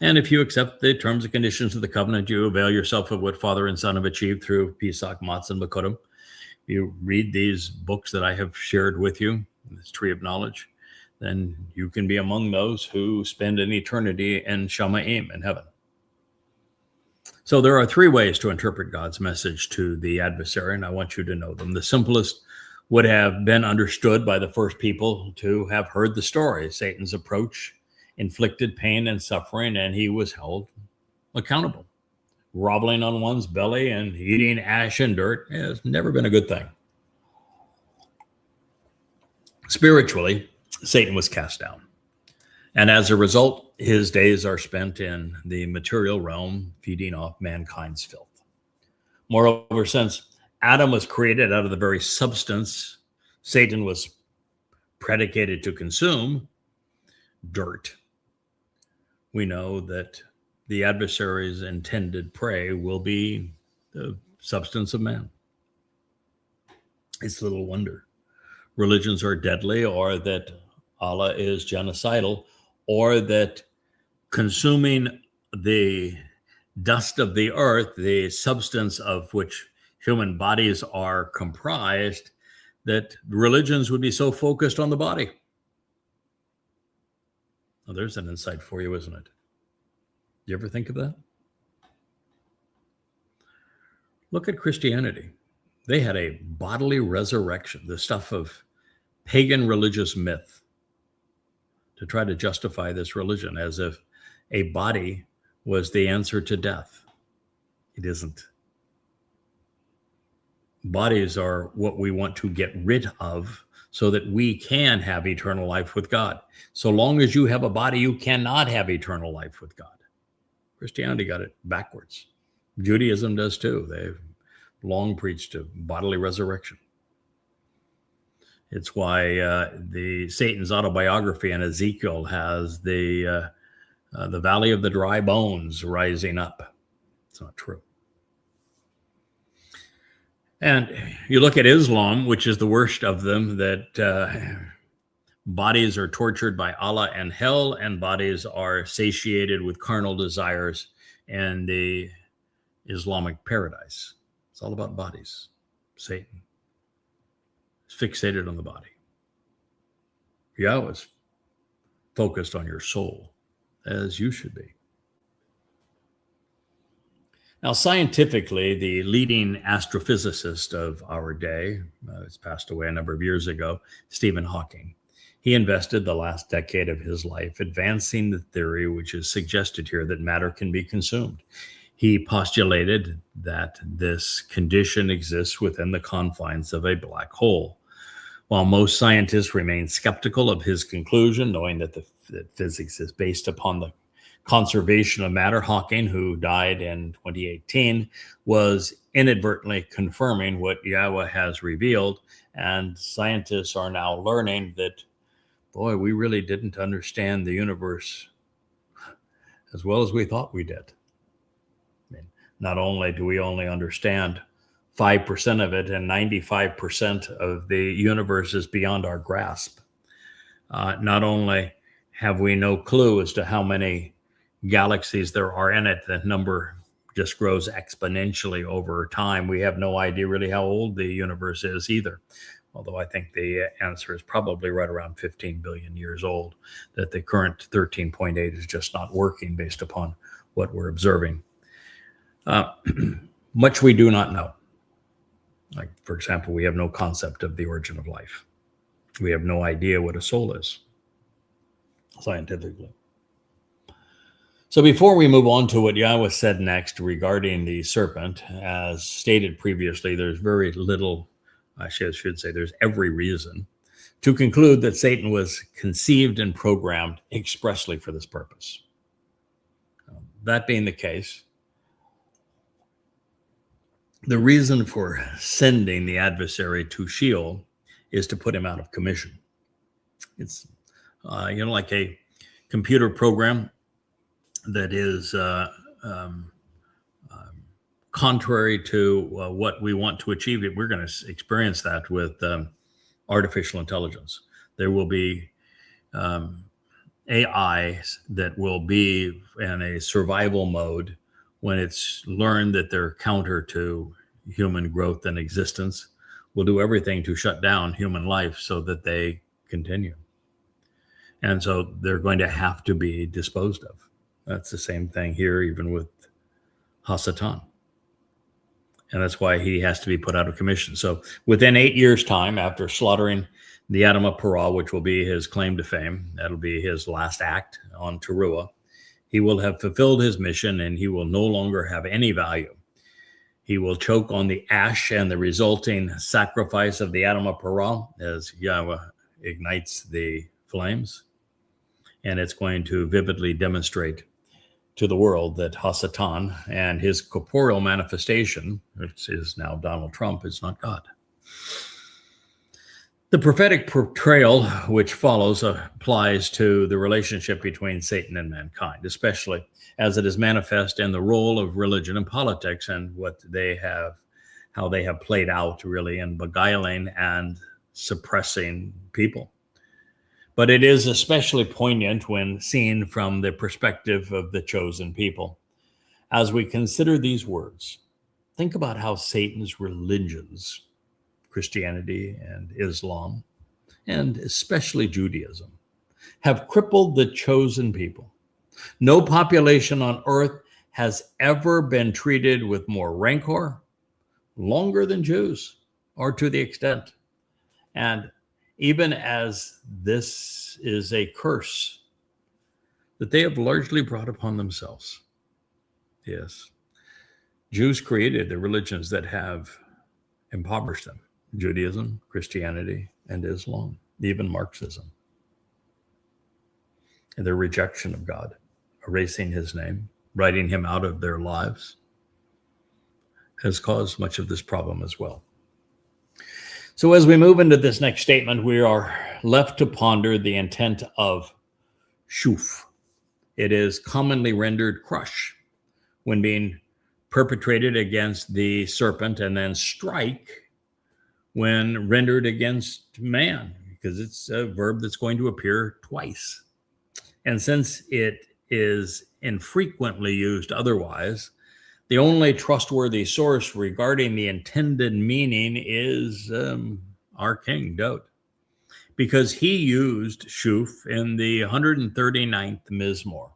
And if you accept the terms and conditions of the covenant, you avail yourself of what Father and Son have achieved through Pesach, Matzah, and Bikurim. You read these books that I have shared with you, this tree of knowledge, then you can be among those who spend an eternity in Shamayim, in heaven. So there are three ways to interpret God's message to the adversary, and I want you to know them. The simplest would have been understood by the first people to have heard the story. Satan's approach inflicted pain and suffering, and he was held accountable. Groveling on one's belly and eating ash and dirt has never been a good thing. Spiritually, Satan was cast down. And as a result, his days are spent in the material realm, feeding off mankind's filth. Moreover, since Adam was created out of the very substance Satan was predicated to consume, dirt, we know that the adversary's intended prey will be the substance of man. It's little wonder religions are deadly, or that Allah is genocidal, or that consuming the dust of the earth, the substance of which human bodies are comprised, that religions would be so focused on the body. Well, there's an insight for you, isn't it? You ever think of that? Look at Christianity. They had a bodily resurrection, the stuff of pagan religious myth, to try to justify this religion as if a body was the answer to death. It isn't. Bodies are what we want to get rid of so that we can have eternal life with God. So long as you have a body, you cannot have eternal life with God. Christianity got it backwards. Judaism does too. They've long preached a bodily resurrection. It's why the Satan's autobiography in Ezekiel has the valley of the dry bones rising up. It's not true. And you look at Islam, which is the worst of them, that bodies are tortured by Allah and hell, and bodies are satiated with carnal desires and the Islamic paradise. It's all about bodies. Satan is fixated on the body. Yahweh is focused on your soul. as you should be. Now, scientifically, the leading astrophysicist of our day, has passed away a number of years ago, Stephen Hawking. He invested the last decade of his life advancing the theory which is suggested here that matter can be consumed. He postulated that this condition exists within the confines of a black hole. While most scientists remain skeptical of his conclusion, knowing that that physics is based upon the conservation of matter, Hawking, who died in 2018, was inadvertently confirming what Yahweh has revealed. And scientists are now learning that, boy, we really didn't understand the universe as well as we thought we did. I mean, not only do we only understand 5% of it, and 95% of the universe is beyond our grasp. Not only have we no clue as to how many galaxies there are in it, the number just grows exponentially over time. We have no idea really how old the universe is either. Although I think the answer is probably right around 15 billion years old, that the current 13.8 is just not working based upon what we're observing. Much we do not know. Like, for example, we have no concept of the origin of life. We have no idea what a soul is, scientifically. So before we move on to what Yahweh said next regarding the serpent, as stated previously, there's very little, I should say, there's every reason to conclude that Satan was conceived and programmed expressly for this purpose. That being the case, the reason for sending the adversary to Sheol is to put him out of commission. It's, like a computer program that is contrary to what we want to achieve. We're going to experience that with artificial intelligence. There will be AI that will be in a survival mode when it's learned that they're counter to human growth and existence. Will do everything to shut down human life so that they continue. And so they're going to have to be disposed of. That's the same thing here, even with Hasatan. And that's why he has to be put out of commission. So within 8 years' time, after slaughtering the Adam of Parah, which will be his claim to fame, that'll be his last act on Teruah, he will have fulfilled his mission and he will no longer have any value. He will choke on the ash and the resulting sacrifice of the Adam of Parah as Yahweh ignites the flames. And it's going to vividly demonstrate to the world that Hasatan and his corporeal manifestation, which is now Donald Trump, is not God. The prophetic portrayal which follows applies to the relationship between Satan and mankind, especially as it is manifest in the role of religion and politics and how they have played out really in beguiling and suppressing people. But it is especially poignant when seen from the perspective of the chosen people. As we consider these words, think about how Satan's religions, Christianity and Islam, and especially Judaism, have crippled the chosen people. No population on earth has ever been treated with more rancor, longer than Jews, or to the extent. And even as this is a curse that they have largely brought upon themselves. Yes, Jews created the religions that have impoverished them. Judaism, Christianity, and Islam, even Marxism. And their rejection of God, erasing his name, writing him out of their lives, has caused much of this problem as well. So as we move into this next statement, we are left to ponder the intent of shuf. It is commonly rendered crush when being perpetrated against the serpent, and then strike when rendered against man, because it's a verb that's going to appear twice. And since it is infrequently used otherwise, the only trustworthy source regarding the intended meaning is our king, Dowd, because he used shuf in the 139th Mizmor,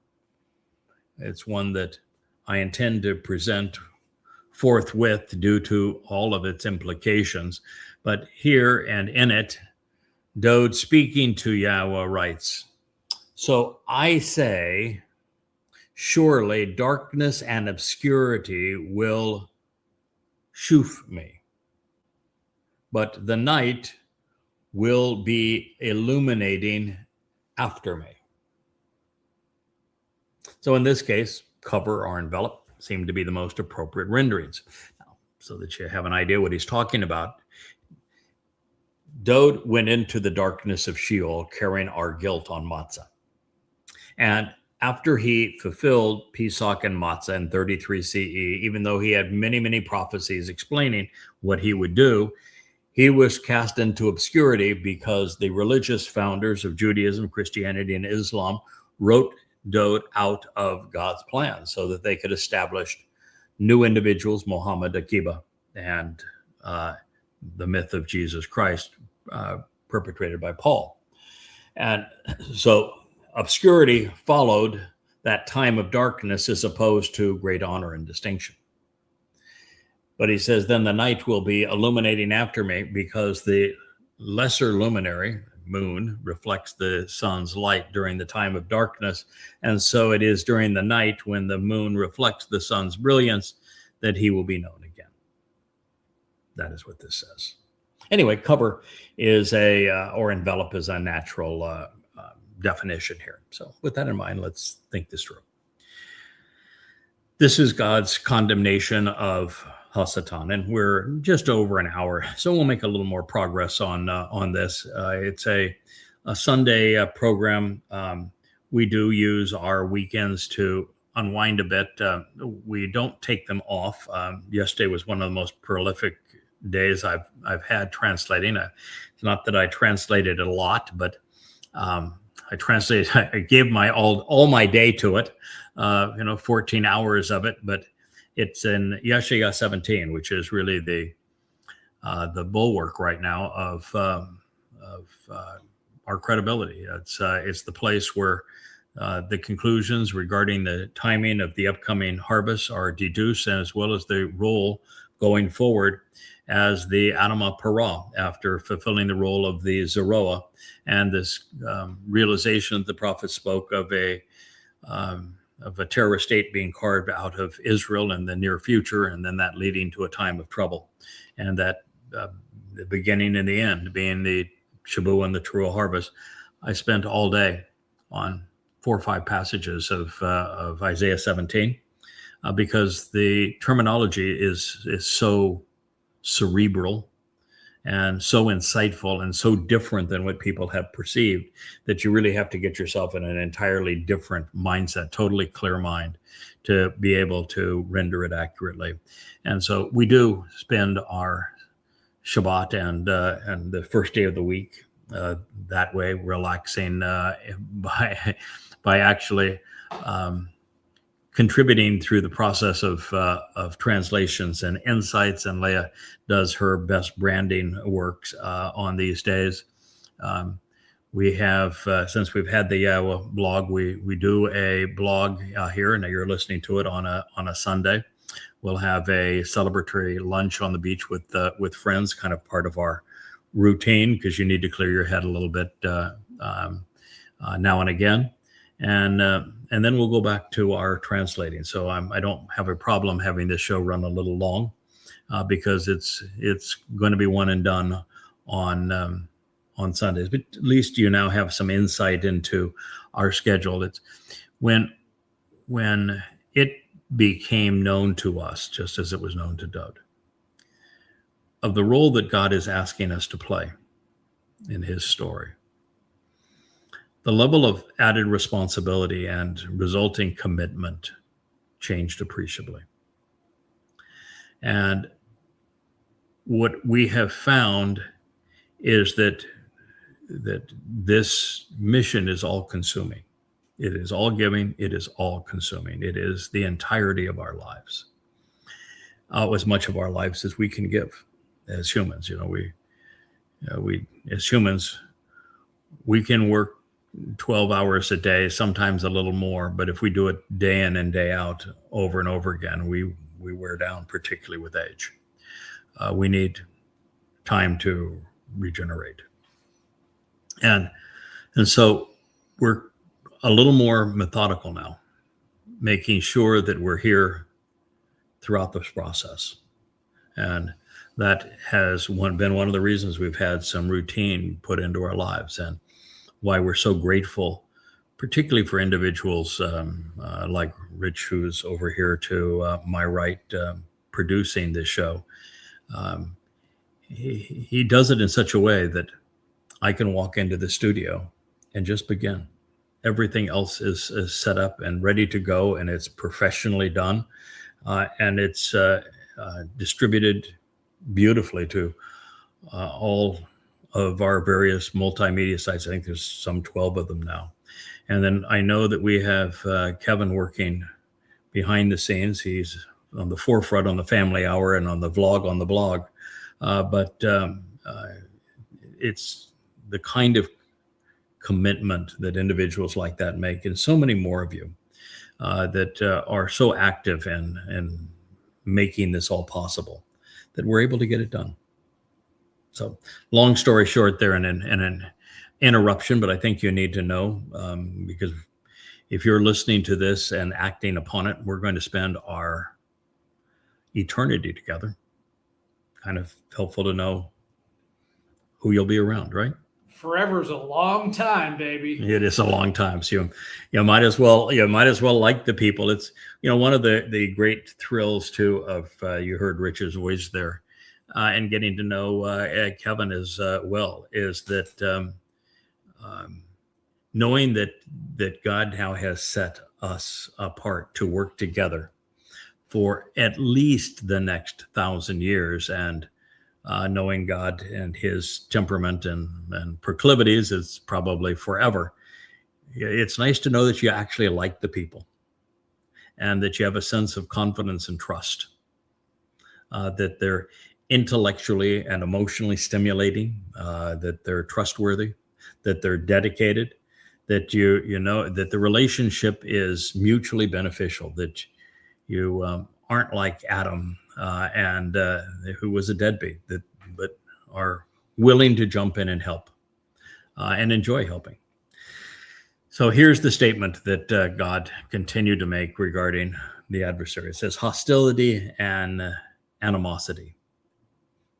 It's one that I intend to present forthwith due to all of its implications. But here and in it, Dode speaking to Yahweh writes, "So I say, surely darkness and obscurity will shoof me, but the night will be illuminating after me." So in this case, cover or envelop seem to be the most appropriate renderings. Now, so that you have an idea what he's talking about, Dode went into the darkness of Sheol carrying our guilt on Matzah. And after he fulfilled Pesach and Matzah in 33 CE, even though he had many, many prophecies explaining what he would do, he was cast into obscurity because the religious founders of Judaism, Christianity, and Islam wrote Dode out of God's plan so that they could establish new individuals, Muhammad, Akiba, and the myth of Jesus Christ perpetrated by Paul. And so obscurity followed that time of darkness as opposed to great honor and distinction. But he says, then the night will be illuminating after me, because the lesser luminary, moon, reflects the sun's light during the time of darkness. And so it is during the night when the moon reflects the sun's brilliance that he will be known again. That is what this says. Anyway, cover is or envelop is a natural definition here. So with that in mind, let's think this through. This is God's condemnation of Hasatan, and we're just over an hour, so we'll make a little more progress on this. It's a Sunday program. We do use our weekends to unwind a bit. We don't take them off. Yesterday was one of the most prolific days I've had translating. It's not that I translated a lot, but I gave my all my day to it. 14 hours of it, but it's in Yeshaya 17, which is really the bulwark right now of our credibility. It's the place where the conclusions regarding the timing of the upcoming harvest are deduced, as well as the role going forward as the Adamah Parah, after fulfilling the role of the Zeroah, and this realization that the prophet spoke of a terrorist state being carved out of Israel in the near future, and then that leading to a time of trouble, and that the beginning and the end being the Shabu and the Teruah harvest. I spent all day on 4 or 5 passages of Isaiah 17 because the terminology is so cerebral and so insightful and so different than what people have perceived that you really have to get yourself in an entirely different mindset, totally clear mind, to be able to render it accurately. And so we do spend our Shabbat and the first day of the week that way, relaxing by actually contributing through the process of translations and insights, and Leah does her best branding works on these days. We have, since we've had the Yahweh blog, we do a blog here, and you're listening to it on a Sunday. We'll have a celebratory lunch on the beach with friends, kind of part of our routine, because you need to clear your head a little bit now and again. And then we'll go back to our translating. So I don't have a problem having this show run a little long because it's going to be one and done on Sundays. But at least you now have some insight into our schedule. It's when it became known to us, just as it was known to Doug, of the role that God is asking us to play in his story. The level of added responsibility and resulting commitment changed appreciably. And what we have found is that this mission is all consuming. It is all giving. It is all consuming. It is the entirety of our lives, as much of our lives as we can give as humans. We as humans, we can work 12 hours a day, sometimes a little more. But if we do it day in and day out over and over again, we wear down, particularly with age. We need time to regenerate. And so we're a little more methodical now, making sure that we're here throughout this process. And that has been one of the reasons we've had some routine put into our lives, and why we're so grateful, particularly for individuals like Rich, who's over here to my right, producing this show. He does it in such a way that I can walk into the studio and just begin. Everything else is set up and ready to go, and it's professionally done, and it's distributed beautifully to all of our various multimedia sites. I think there's some 12 of them now. And then I know that we have Kevin working behind the scenes. He's on the forefront on the Family Hour and on the vlog on the blog. But it's the kind of commitment that individuals like that make, and so many more of you that are so active in making this all possible, that we're able to get it done. So long story short there, and an interruption, but I think you need to know, because if you're listening to this and acting upon it, we're going to spend our eternity together. Kind of helpful to know who you'll be around, right?
Forever's a long time, baby.
It is a long time. So you might as well like the people. It's, one of the great thrills too of you heard Rich's voice there, and getting to know Kevin as well, is that knowing that God now has set us apart to work together for at least the next 1,000 years, and knowing God and his temperament and proclivities is probably forever. It's nice to know that you actually like the people, and that you have a sense of confidence and trust, that they're intellectually and emotionally stimulating, that they're trustworthy, that they're dedicated, that you know that the relationship is mutually beneficial, that you aren't like Adam and who was a deadbeat, but are willing to jump in and help and enjoy helping. So here's the statement that God continued to make regarding the adversary. It says hostility and animosity,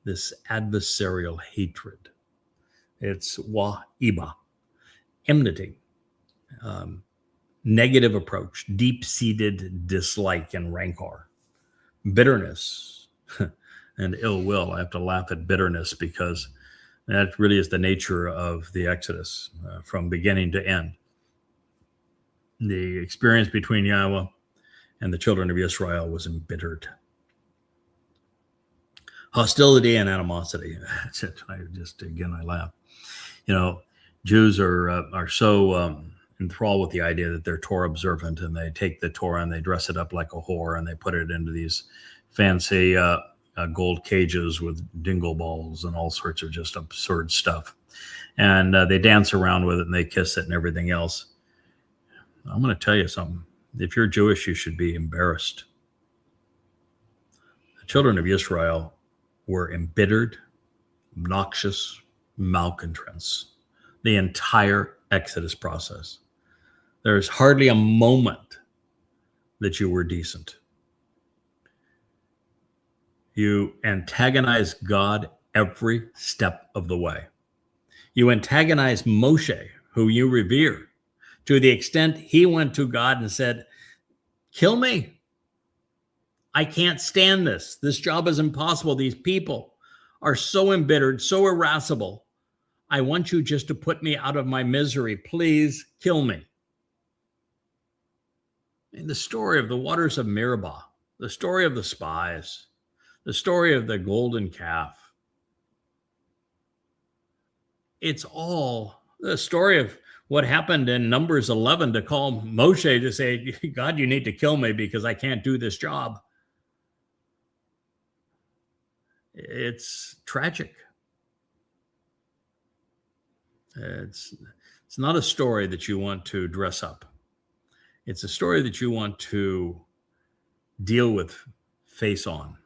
this adversarial hatred. It's wa'iba, enmity, negative approach, deep-seated dislike and rancor, bitterness, and ill will. I have to laugh at bitterness because that really is the nature of the Exodus from beginning to end. The experience between Yahweh and the children of Israel was embittered. Hostility and animosity. That's it. I laugh. Jews are so enthralled with the idea that they're Torah observant, and they take the Torah and they dress it up like a whore, and they put it into these fancy gold cages with dingle balls and all sorts of just absurd stuff. And they dance around with it and they kiss it and everything else. I'm going to tell you something. If you're Jewish, you should be embarrassed. The children of Israel were embittered, obnoxious malcontents the entire Exodus process. There's hardly a moment that you were decent. You antagonize God every step of the way. You antagonize Moshe, who you revere, to the extent he went to God and said, kill me. I can't stand this. This job is impossible. These people are so embittered, so irascible. I want you just to put me out of my misery. Please kill me. In the story of the waters of Meribah, the story of the spies, the story of the golden calf, it's all the story of what happened in Numbers 11 to call Moshe to say, God, you need to kill me because I can't do this job. It's tragic. It's not a story that you want to dress up. It's a story that you want to deal with face on.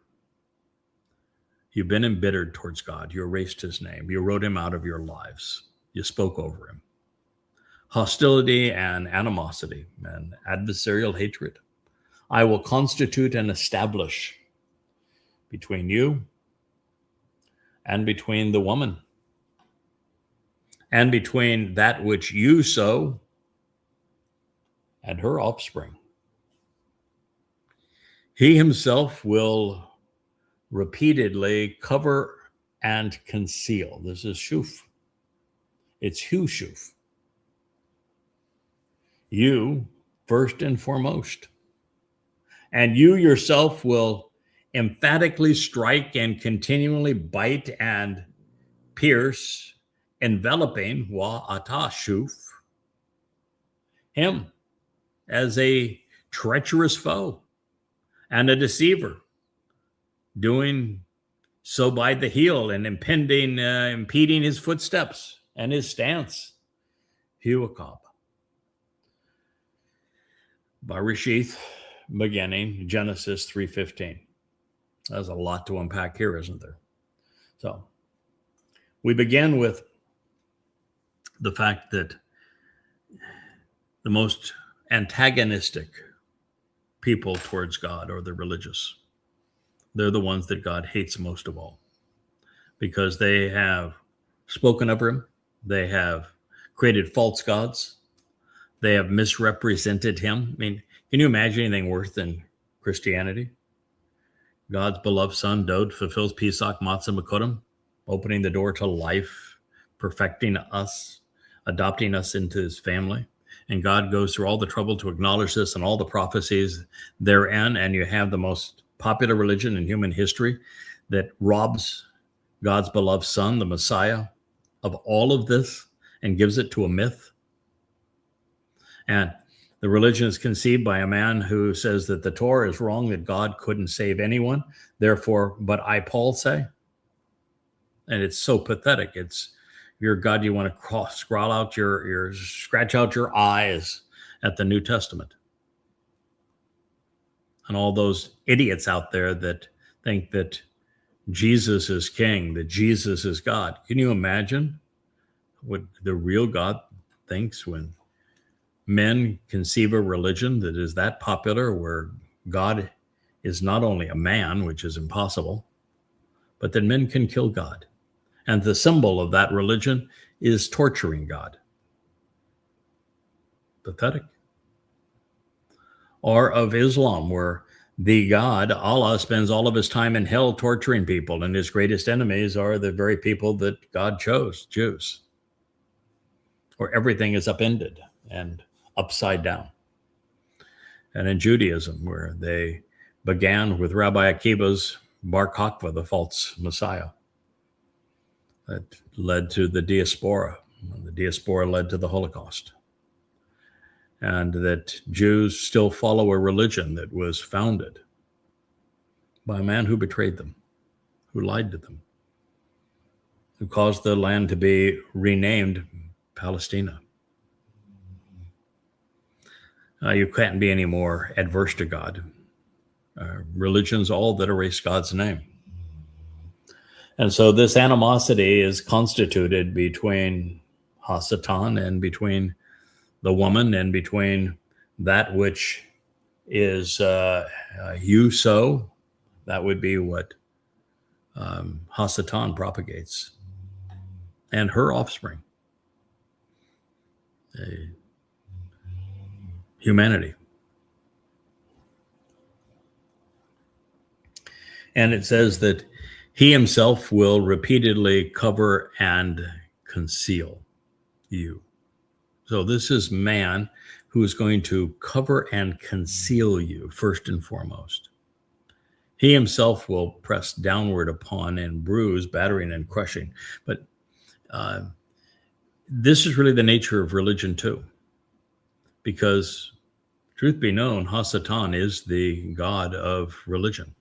You've been embittered towards God. You erased his name. You wrote him out of your lives. You spoke over him. Hostility and animosity and adversarial hatred I will constitute and establish between you and between the woman, and between that which you sow and her offspring. He himself will repeatedly cover and conceal. This is shuf. It's hushuf. You, first and foremost. And you yourself will emphatically strike and continually bite and pierce, enveloping wa ata shuf, him as a treacherous foe and a deceiver, doing so by the heel and impeding his footsteps and his stance. Huakab. Barishith, beginning, Genesis 3:15. There's a lot to unpack here, isn't there? So we begin with the fact that the most antagonistic people towards God are the religious. They're the ones that God hates most of all, because they have spoken of him. They have created false gods. They have misrepresented him. I mean, can you imagine anything worse than Christianity? God's beloved son, Dod, fulfills Pesach Matzah Makodim, opening the door to life, perfecting us, adopting us into his family. And God goes through all the trouble to acknowledge this and all the prophecies therein. And you have the most popular religion in human history that robs God's beloved son, the Messiah, of all of this and gives it to a myth. And the religion is conceived by a man who says that the Torah is wrong, that God couldn't save anyone. Therefore, but I, Paul, say. And it's so pathetic. It's your God, you want to scratch out your eyes at the New Testament. And all those idiots out there that think that Jesus is king, that Jesus is God. Can you imagine what the real God thinks when men conceive a religion that is that popular, where God is not only a man, which is impossible, but that men can kill God. And the symbol of that religion is torturing God. Pathetic. Or of Islam, where the God, Allah, spends all of his time in hell torturing people, and his greatest enemies are the very people that God chose, Jews, where everything is upended and upside down. And in Judaism, where they began with Rabbi Akiva's Bar Kokhba, the false Messiah, that led to the diaspora. The diaspora led to the Holocaust. And that Jews still follow a religion that was founded by a man who betrayed them, who lied to them, who caused the land to be renamed Palestina. You can't be any more adverse to God. Religions, all that erase God's name. And so this animosity is constituted between Hasatan and between the woman and between that which is you sow. That would be what Hasatan propagates, and her offspring. Humanity. And it says that he himself will repeatedly cover and conceal you. So this is man who is going to cover and conceal you first and foremost. He himself will press downward upon and bruise, battering and crushing. But this is really the nature of religion too. Because, truth be known, Hasatan is the god of religion.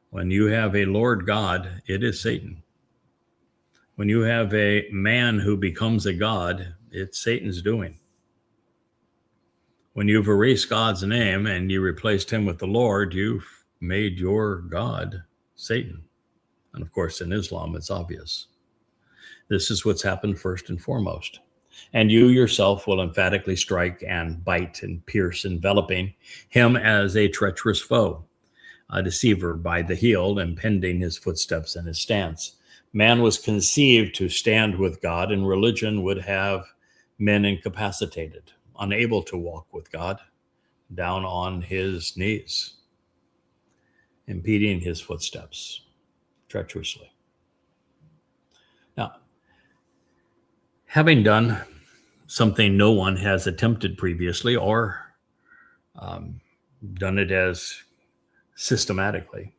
When you have a Lord God, it is Satan. When you have a man who becomes a god, it's Satan's doing. When you've erased God's name and you replaced him with the Lord, you've made your God Satan. And of course, in Islam, it's obvious. This is what's happened first and foremost. And you yourself will emphatically strike and bite and pierce, enveloping him as a treacherous foe, a deceiver by the heel, impeding his footsteps and his stance. Man was conceived to stand with God, and religion would have men incapacitated, unable to walk with God, down on his knees, impeding his footsteps treacherously. Now, having done something no one has attempted previously or done it as systematically,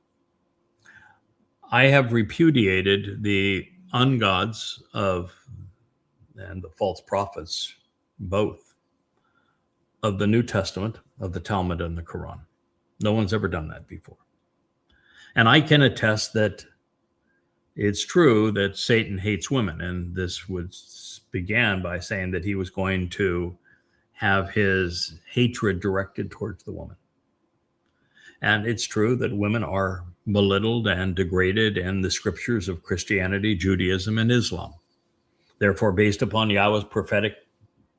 I have repudiated the ungods and the false prophets, both of the New Testament, of the Talmud and the Quran. No one's ever done that before. And I can attest that it's true that Satan hates women, and this began by saying that he was going to have his hatred directed towards the woman. And it's true that women are belittled and degraded in the scriptures of Christianity, Judaism, and Islam. Therefore, based upon Yahweh's prophetic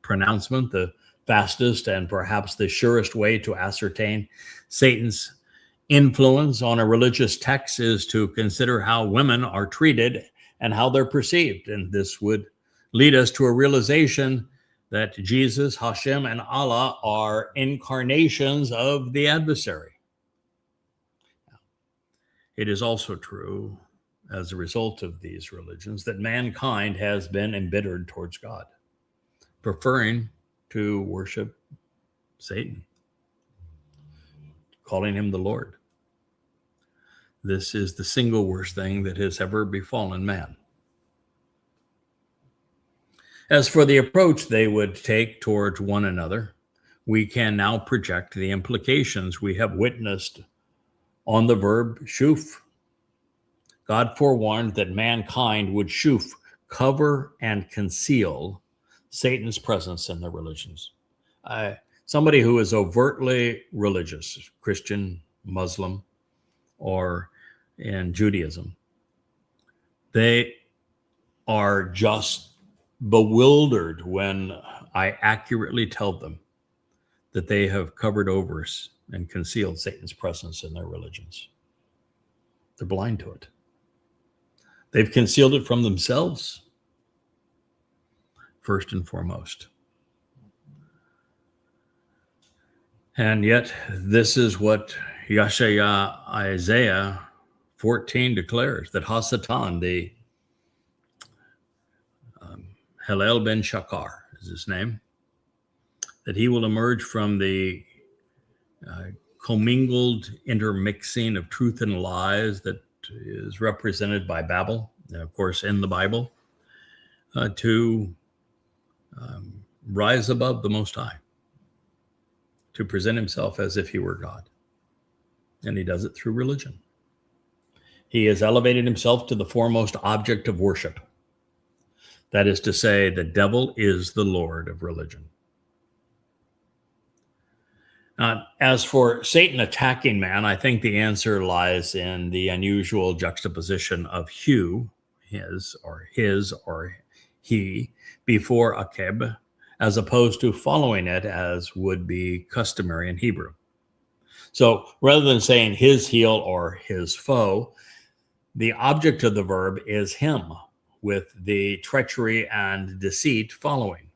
pronouncement, the fastest and perhaps the surest way to ascertain Satan's influence on a religious text is to consider how women are treated and how they're perceived. And this would lead us to a realization that Jesus, Hashem, and Allah are incarnations of the adversary. It is also true, as a result of these religions, that mankind has been embittered towards God, preferring to worship Satan, calling him the Lord. This is the single worst thing that has ever befallen man. As for the approach they would take towards one another, we can now project the implications we have witnessed on the verb shuf. God forewarned that mankind would shuf, cover and conceal Satan's presence in their religions. Somebody who is overtly religious, Christian, Muslim, or in Judaism, they are just bewildered when I accurately tell them that they have covered over and concealed Satan's presence in their religions. They're blind to it. They've concealed it from themselves, first and foremost. And yet, this is what Yeshaya Isaiah 14 declares, that Hasatan, the Hillel ben Shakar is his name, that he will emerge from the commingled intermixing of truth and lies that is represented by Babel, of course, in the Bible, to rise above the Most High, to present himself as if he were God. And he does it through religion. He has elevated himself to the foremost object of worship. That is to say, the devil is the Lord of religion. As for Satan attacking man, I think the answer lies in the unusual juxtaposition of Hu, his or he, before Akeb, as opposed to following it as would be customary in Hebrew. So rather than saying his heel or his foe, the object of the verb is him, with the treachery and deceit following.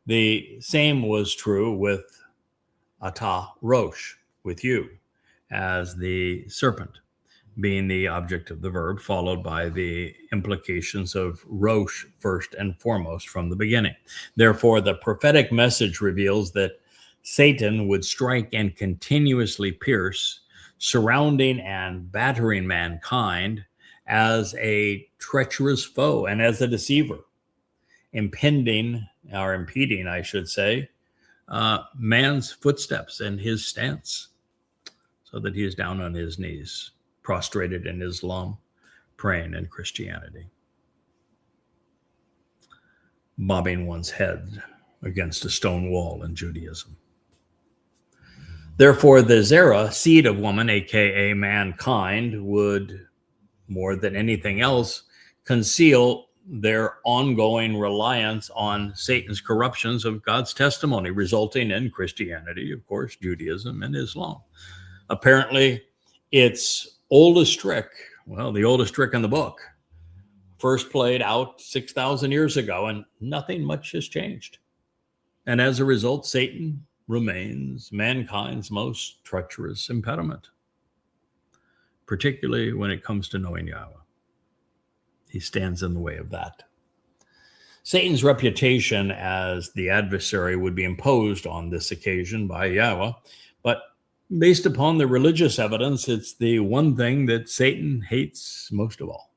The same was true with Atah Rosh, with you, as the serpent being the object of the verb, followed by the implications of Rosh first and foremost from the beginning. Therefore, the prophetic message reveals that Satan would strike and continuously pierce, surrounding and battering mankind as a treacherous foe and as a deceiver, impeding, I should say, man's footsteps and his stance, so that he is down on his knees, prostrated in Islam, praying in Christianity. bobbing one's head against a stone wall in Judaism. Therefore, the Zerah, seed of woman, aka mankind, would, more than anything else, conceal their ongoing reliance on Satan's corruptions of God's testimony, resulting in Christianity, of course, Judaism, and Islam. Apparently, its oldest trick, well, the oldest trick in the book, first played out 6,000 years ago, and nothing much has changed. And as a result, Satan remains mankind's most treacherous impediment, particularly when it comes to knowing Yahweh. He stands in the way of that. Satan's reputation as the adversary would be imposed on this occasion by Yahweh, but based upon the religious evidence, it's the one thing that Satan hates most of all.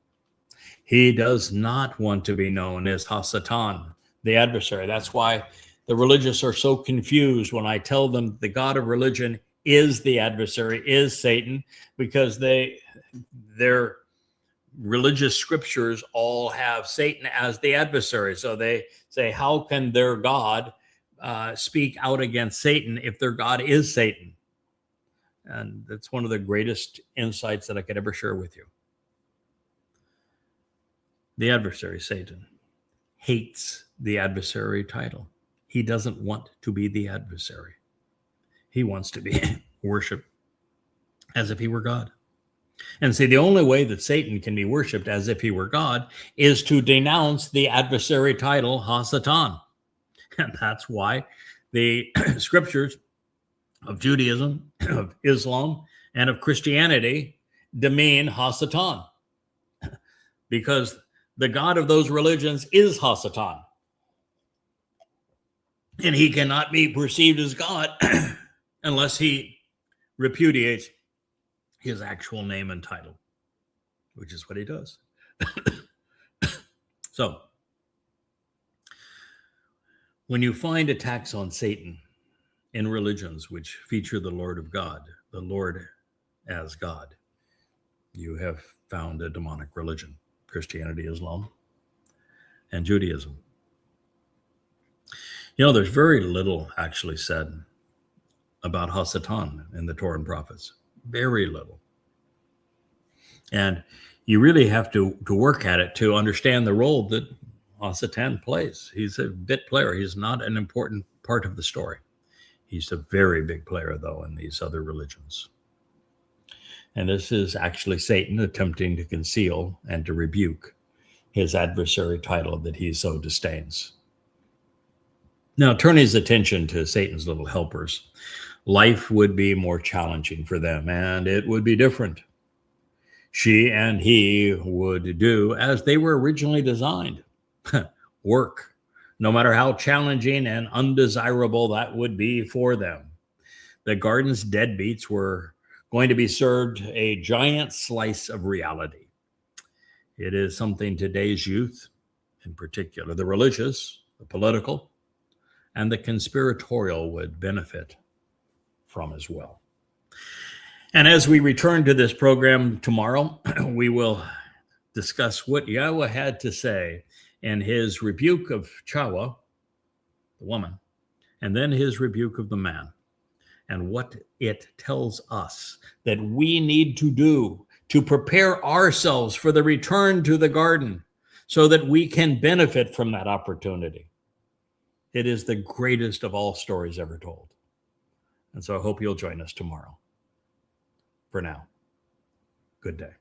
He does not want to be known as Hasatan, the adversary. That's why the religious are so confused when I tell them the God of religion is the adversary, is Satan, because their religious scriptures all have Satan as the adversary. So they say, how can their God speak out against Satan if their God is Satan? And that's one of the greatest insights that I could ever share with you. The adversary, Satan, hates the adversary title. He doesn't want to be the adversary. He wants to be worshiped as if he were God. And see, the only way that Satan can be worshiped as if he were God is to denounce the adversary title, Hasatan. And that's why the scriptures of Judaism, of Islam, and of Christianity demean Hasatan, because the God of those religions is Hasatan. And he cannot be perceived as God unless he repudiates his actual name and title, which is what he does. So, when you find attacks on Satan in religions which feature the Lord of God, the Lord as God, you have found a demonic religion, Christianity, Islam, and Judaism. You know, there's very little actually said about Hasatan in the Torah and prophets. Very little. And you really have to work at it to understand the role that Hasatan plays. He's a bit player. He's not an important part of the story. He's a very big player, though, in these other religions. And this is actually Satan attempting to conceal and to rebuke his adversary title that he so disdains. Now, turn his attention to Satan's little helpers. Life would be more challenging for them, and it would be different. She and he would do as they were originally designed, work, no matter how challenging and undesirable that would be for them. The garden's deadbeats were going to be served a giant slice of reality. It is something today's youth, in particular the religious, the political, and the conspiratorial would benefit from as well. And as we return to this program tomorrow, we will discuss what Yahweh had to say in his rebuke of Chawa, the woman, and then his rebuke of the man, and what it tells us that we need to do to prepare ourselves for the return to the garden so that we can benefit from that opportunity. It is the greatest of all stories ever told. And so I hope you'll join us tomorrow. For now, good day.